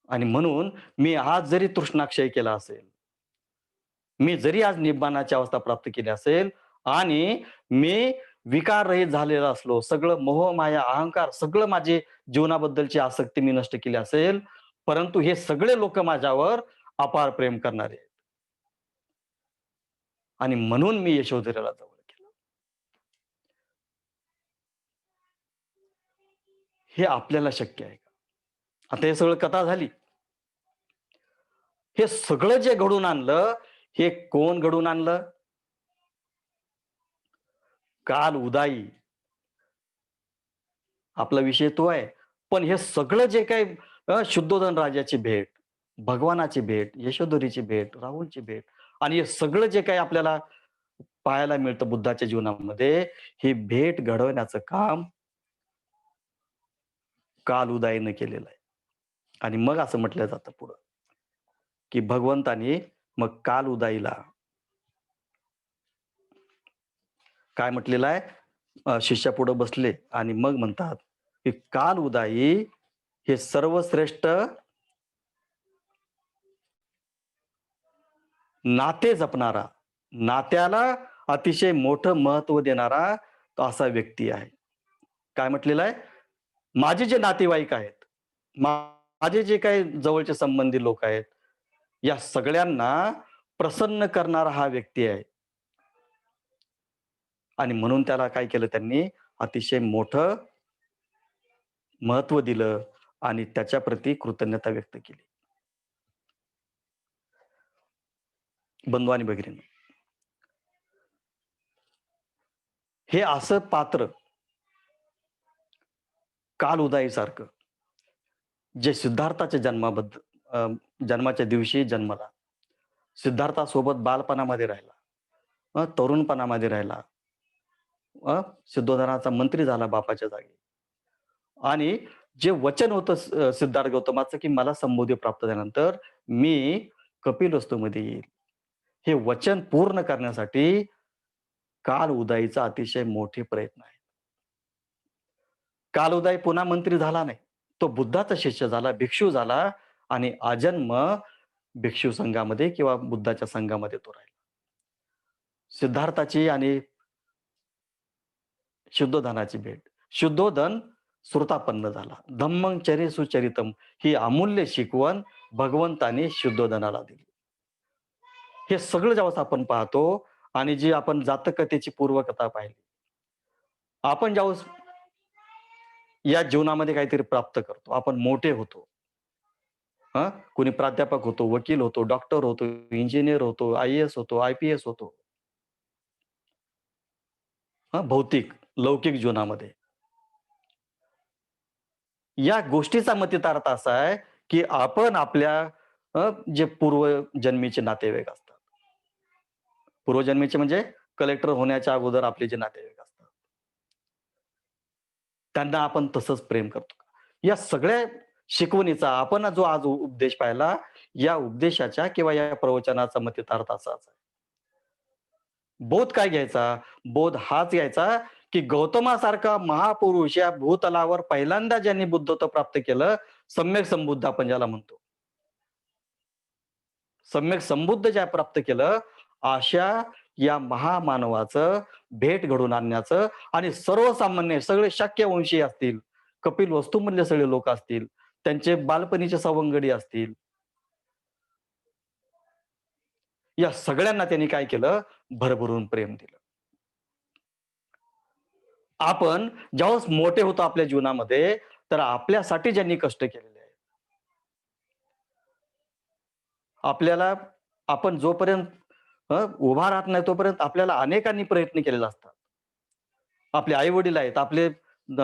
आणि म्हणून मी आज जरी तृष्णाक्षय केला असेल, मी जरी आज निब्बाणाची अवस्था प्राप्त केली असेल आणि मी विकाररहित झालेला असलो, सगळं मोह, माया, अहंकार सगळं माझे जीवनाबद्दलची आसक्ती मी नष्ट केली असेल, परंतु हे सगळे लोक माझ्यावर अपार प्रेम करणारे आहेत. आणि म्हणून मी यशोधरेला जवळ केलं. हे आपल्याला शक्य आहे का? आता हे सगळं कथा झाली. हे सगळं जे घडून आणलं, हे कोण घडून आणलं? काल उदाई. आपला विषय तो आहे. पण हे सगळं जे काही शुद्धोधन राजाची भेट, भगवानाची भेट, यशोधरीची भेट, राहुलची भेट आणि हे सगळं जे काही आपल्याला पाहायला मिळतं बुद्धाच्या जीवनामध्ये, ही भेट घडवण्याचं काम काल उदाईनं केलेलं आहे. आणि मग असं म्हटलं जातं पुढं, की भगवंतानी मग काल उदाईला काय म्हटलेलं आहे, शिष्यापुढं बसले आणि मग म्हणतात, की काल उदाई हे सर्वश्रेष्ठ नाते जपणारा, नात्याला अतिशय मोठं महत्व देणारा तो असा व्यक्ती आहे. काय म्हटलेलं आहे? माझे जे नातेवाईक आहेत, माझे जे काही जवळचे संबंधी लोक आहेत, या सगळ्यांना प्रसन्न करणारा हा व्यक्ती आहे. आणि म्हणून त्याला काय केलं त्यांनी अतिशय मोठं महत्व दिलं आणि त्याच्याप्रती कृतज्ञता व्यक्त केली. बंधू आणि भगिनींनो, हे असं पात्र काल उदाई सारखं जे सिद्धार्थाच्या जन्माच्या दिवशी जन्मला, सिद्धार्थासोबत बालपणामध्ये राहिला, तरुणपणामध्ये राहिला, सिद्धोधनाचा मंत्री झाला बापाच्या जागी आणि जे वचन होतं सिद्धार्थ गौतमाचं, की मला संबोधी प्राप्त झाल्यानंतर मी कपिलवस्तूमध्ये येईल. हे वचन पूर्ण करण्यासाठी काल उदाईचा अतिशय मोठे प्रयत्न आहे. काल उदाई पुन्हा मंत्री झाला नाही. तो बुद्धाचा शिष्य झाला, भिक्षू झाला आणि आजन्म भिक्षू संघामध्ये किंवा बुद्धाच्या संघामध्ये तो राहिला. सिद्धार्थाची आणि शुद्धोधनाची भेट. शुद्धोधन श्रुतापन्न झाला. धम्मं चरे सुचरितम ही अमूल्य शिकवण भगवंताने शुद्धोधनाला दिली. हे सगळं जेव्हा आपण पाहतो आणि जी आपण जातकथेची पूर्वकथा पाहिली. आपण ज्यावेळेस या जीवनामध्ये काहीतरी प्राप्त करतो, आपण मोठे होतो. हां, कोणी प्राध्यापक होतो, वकील होतो, डॉक्टर होतो, इंजिनिअर होतो, आय-ए-एस होतो, आय-पी-एस होतो. भौतिक, लौकिक जीवनामध्ये. या गोष्टीचा मतितार्थ असा आहे, की आपण आपल्या जे पूर्वजन्मीचे नातेवाईक असतात. पूर्वजन्मीचे म्हणजे कलेक्टर होण्याच्या अगोदर आपले जे नातेवाईक असतात. त्यांना आपण तसंच प्रेम करतो. या सगळ्या शिकवणीचा आपण जो आज उपदेश पाहिला, या उपदेशाच्या किंवा या प्रवचनाचा मतितार्थ असाच आहे. बोध काय घ्यायचा? बोध हाच घ्यायचा, की गौतमासारखा महापुरुष या भूतलावर पहिल्यांदा ज्यांनी बुद्धत्व प्राप्त केलं, सम्यक संबुद्ध आपण ज्याला म्हणतो. सम्यक संबुद्ध ज्या प्राप्त केलं, अशा या महामानवाचं भेट घडवून आणण्याचं आणि सर्वसामान्य सगळे शाक्यवंशी असतील, कपिल वस्तुमधले सगळे लोक असतील, त्यांचे बालपणीचे सवंगडी असतील. या सगळ्यांना त्यांनी काय केलं? भरभरून प्रेम दिलं. आपण ज्यावेळेस मोठे होतो आपल्या जीवनामध्ये, तर आपल्यासाठी ज्यांनी कष्ट केलेले आहेत. आपल्याला आपण जोपर्यंत उभा राहत नाही तोपर्यंत आपल्याला अनेकांनी प्रयत्न केलेले असतात. आपले आई-वडील आहेत, आपले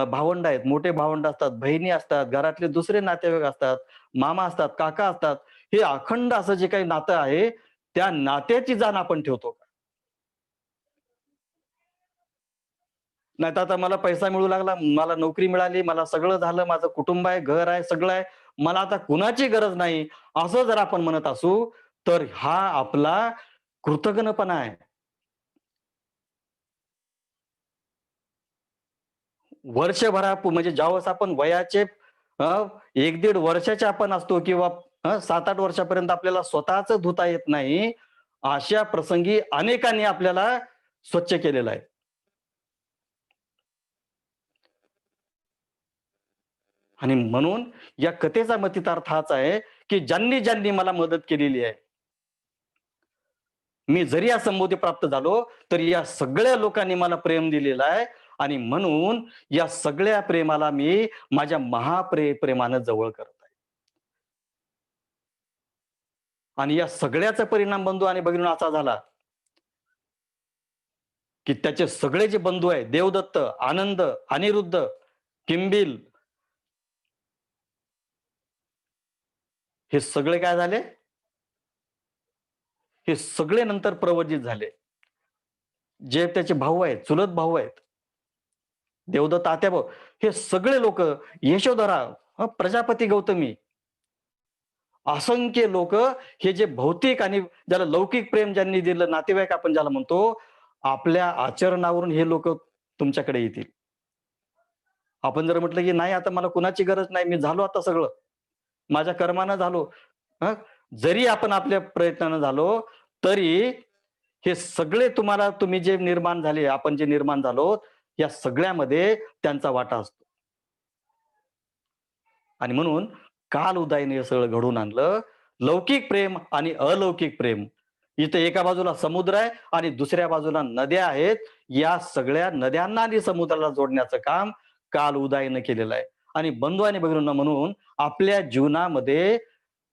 भावंड आहेत, मोठे भावंड असतात, बहिणी असतात, घरातले दुसरे नातेवाईक असतात, मामा असतात, काका असतात. हे अखंड असं जे काही नातं आहे, त्या नात्याची जाण आपण ठेवतो का? नाहीतर आता मला पैसा मिळू लागला, मला नोकरी मिळाली, मला सगळं झालं, माझं कुटुंब आहे, घर आहे, सगळं आहे. मला आता कुणाची गरज नाही, असं जर आपण म्हणत असू, तर हा आपला कृतघ्नपणा आहे. म्हणजे ज्यावेळेस आपण वयाचे 1-1.5 वर्षाचे आपण असतो किंवा 7-8 वर्षापर्यंत आपल्याला स्वतःच धुता येत नाही, अशा प्रसंगी अनेकांनी आपल्याला स्वच्छ केलेलं आहे. आणि म्हणून या कथेचा मतितार्थ हाच आहे, की ज्यांनी मला मदत केलेली आहे. मी जरी या संबोधी प्राप्त झालो, तर या सगळ्या लोकांनी मला प्रेम दिलेलं आहे आणि म्हणून या सगळ्या प्रेमाला मी माझ्या प्रेमानं जवळ करत आहे. आणि या सगळ्याचा परिणाम बंधू आणि भगिनींनो असा झाला, की त्याचे सगळे जे बंधू आहेत, देवदत्त, आनंद, अनिरुद्ध, किंबिल हे सगळे काय झाले? हे सगळे नंतर प्रवजित झाले. जे त्याचे भाऊ आहेत, चुलत भाऊ आहेत. देवदत्त आत्याभाऊ हे सगळे लोक यशोधरा, प्रजापती गौतमी असंख्य लोक हे जे भौतिक आणि ज्याला लौकिक प्रेम ज्यांनी दिलं नातेवाईक आपण ज्याला म्हणतो, आपल्या आचरणावरून हे लोक तुमच्याकडे येतील. आपण जर म्हटलं की नाही आता मला कुणाची गरज नाही, मी झालो आता सगळं. माझ्या कर्मानं झालो. हं, जरी आपण आपल्या प्रयत्नानं झालो, तरी हे सगळे तुम्ही जे निर्माण झाले, आपण जे निर्माण झालो, या सगळ्यामध्ये त्यांचा वाटा असतो. आणि म्हणून काल उदयाने हे सगळं घडवून आणलं. लौकिक प्रेम आणि अलौकिक प्रेम. इथे एका बाजूला समुद्र आहे आणि दुसऱ्या बाजूला नद्या आहेत. या सगळ्या नद्यांना आणि समुद्राला जोडण्याचं काम काल उदयाने केलेलं आहे. आणि बंधू आणि भगिनींनो म्हणून आपल्या जीवनामध्ये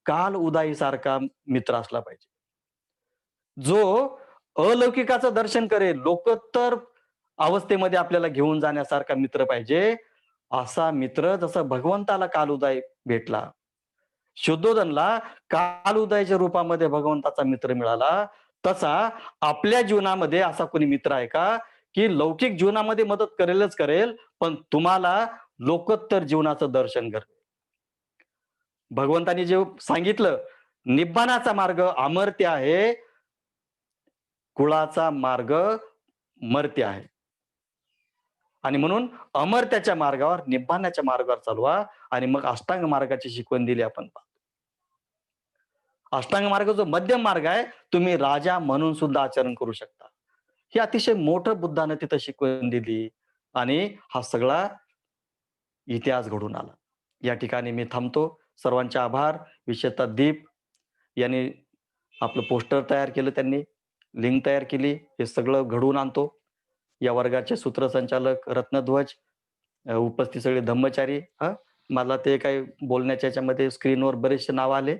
काल उदाई सारखा मित्र असला पाहिजे. जो अलौकिकाचं दर्शन करेल, लोकोत्तर अवस्थेमध्ये आपल्याला घेऊन जाण्यासारखा मित्र पाहिजे. असा मित्र जसा भगवंताला कालउदय भेटला. शुद्धोधनला कालउदयाच्या रूपामध्ये भगवंताचा मित्र मिळाला. तसा आपल्या जीवनामध्ये असा कोणी मित्र आहे का, की लौकिक जीवनामध्ये मदत करेलच करेल, पण तुम्हाला लोकोत्तर जीवनाचं दर्शन करेल. भगवंतानी जे सांगितलं, निब्बाणाचा मार्ग अमर्त्य आहे, कुळाचा मार्ग मर्त्य आहे. आणि म्हणून अमर्त्याच्या मार्गावर, निब्बाणाच्या मार्गावर चालवा आणि मग अष्टांग मार्गाची शिकवण दिली आपण. अष्टांग मार्ग जो मध्यम मार्ग आहे, तुम्ही राजा म्हणून सुद्धा आचरण करू शकता. हे अतिशय मोठं बुद्धानं तिथं शिकवण दिली आणि हा सगळा इतिहास घडून आला. या ठिकाणी मी थांबतो. सर्वांचे आभार. विशेषतः दीप यांनी आपलं पोस्टर तयार केलं त्यांनी, लिंक तयार केली. हे सगळं घडवून आणतो. या वर्गाचे सूत्रसंचालक रत्नध्वज, उपस्थित सगळे धम्मचारी. मला ते काही बोलण्याच्या ह्याच्यामध्ये स्क्रीनवर बरेचसे नाव आले,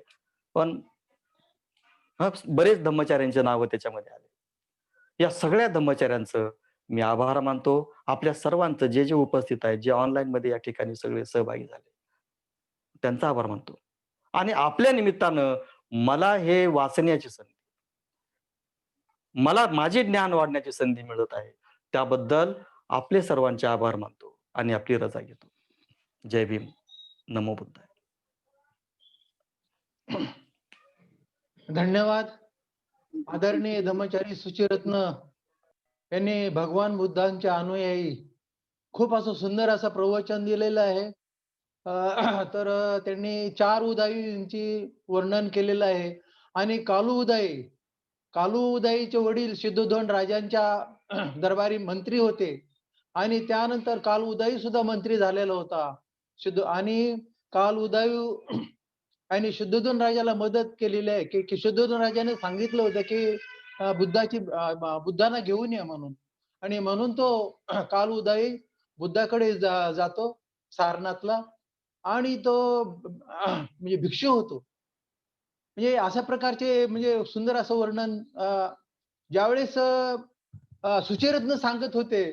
पण बरेच धम्मचाऱ्यांचे नावं त्याच्यामध्ये आले. या सगळ्या धम्मचाऱ्यांचं मी आभार मानतो. आपल्या सर्वांचं जे उपस्थित आहे, जे ऑनलाईनमध्ये या ठिकाणी सगळे सहभागी झाले, त्यांचा आभार मानतो. आणि आपल्या निमित्तानं मला हे वाचण्याची संधी, मला माझे ज्ञान वाढण्याची संधी मिळत आहे. त्याबद्दल आपले सर्वांचे आभार मानतो आणि आपली रजा घेतो. जय भीम. नमो बुद्धाय. धन्यवाद. आदरणीय धम्मचारी सुचिरत्न यांनी भगवान बुद्धांच्या अनुयायी खूप असं सुंदर असं प्रवचन दिलेलं आहे. तर त्यांनी 4 उदाईंची वर्णन केलेलं आहे आणि कालू उदाईचे वडील सिद्धोधन राजांच्या दरबारी मंत्री होते आणि त्यानंतर काल उदाई सुद्धा मंत्री झालेला होता. आणि काल उदाई आणि शुद्धोधन राजाला मदत केलेली आहे की शुद्धोधन राजाने सांगितलं होतं की बुद्धांना घेऊन या म्हणून. आणि म्हणून तो काल उदाई बुद्धाकडे जातो सारनाथला आणि तो म्हणजे भिक्षू होतो. म्हणजे अशा प्रकारचे म्हणजे सुंदर असं वर्णन ज्यावेळेस सुचेरत्न सांगत होते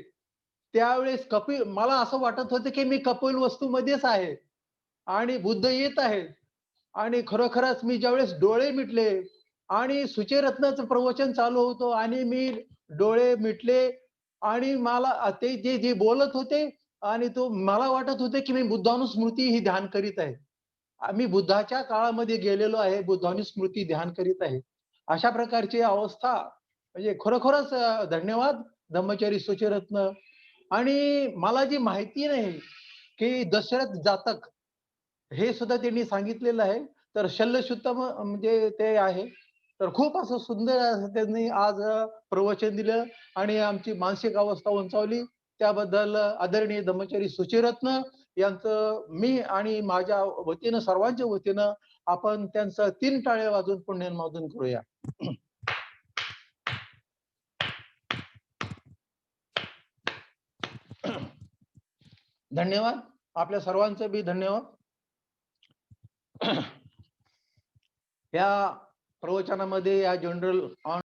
त्यावेळेस मला असं वाटत होतं की मी कपिल वस्तूमध्येच आहे आणि बुद्ध येत आहेत. आणि खरोखरच मी ज्यावेळेस डोळे मिटले आणि सुचेरत्नाचं प्रवचन चालू होतं आणि मी डोळे मिटले आणि मला ते जे बोलत होते आणि तो मला वाटत होते की मी बुद्धानुस्मृती ही ध्यान करीत आहे. मी बुद्धाच्या काळामध्ये गेलेलो आहे, बुद्धानुस्मृती ध्यान करीत आहे. अशा प्रकारची अवस्था म्हणजे खरोखरच धन्यवाद धम्मचारी सुचेरत्न. आणि मला जी माहिती नाही की दशरथ जातक हे सुद्धा त्यांनी सांगितलेलं आहे. तर शल्यसुत्तम म्हणजे ते आहे. तर खूप असं सुंदर असं त्यांनी आज प्रवचन दिलं आणि आमची मानसिक अवस्था उंचावली. त्याबद्दल आदरणीय धम्मचारी सुचिरत्न यांचं मी आणि माझ्या वतीनं सर्वांच्या वतीनं आपण त्यांचं 3 टाळे वाजून पुण्यनमोदन करूया. धन्यवाद. आपल्या सर्वांचं बी धन्यवाद. या प्रवचनामध्ये या जनरल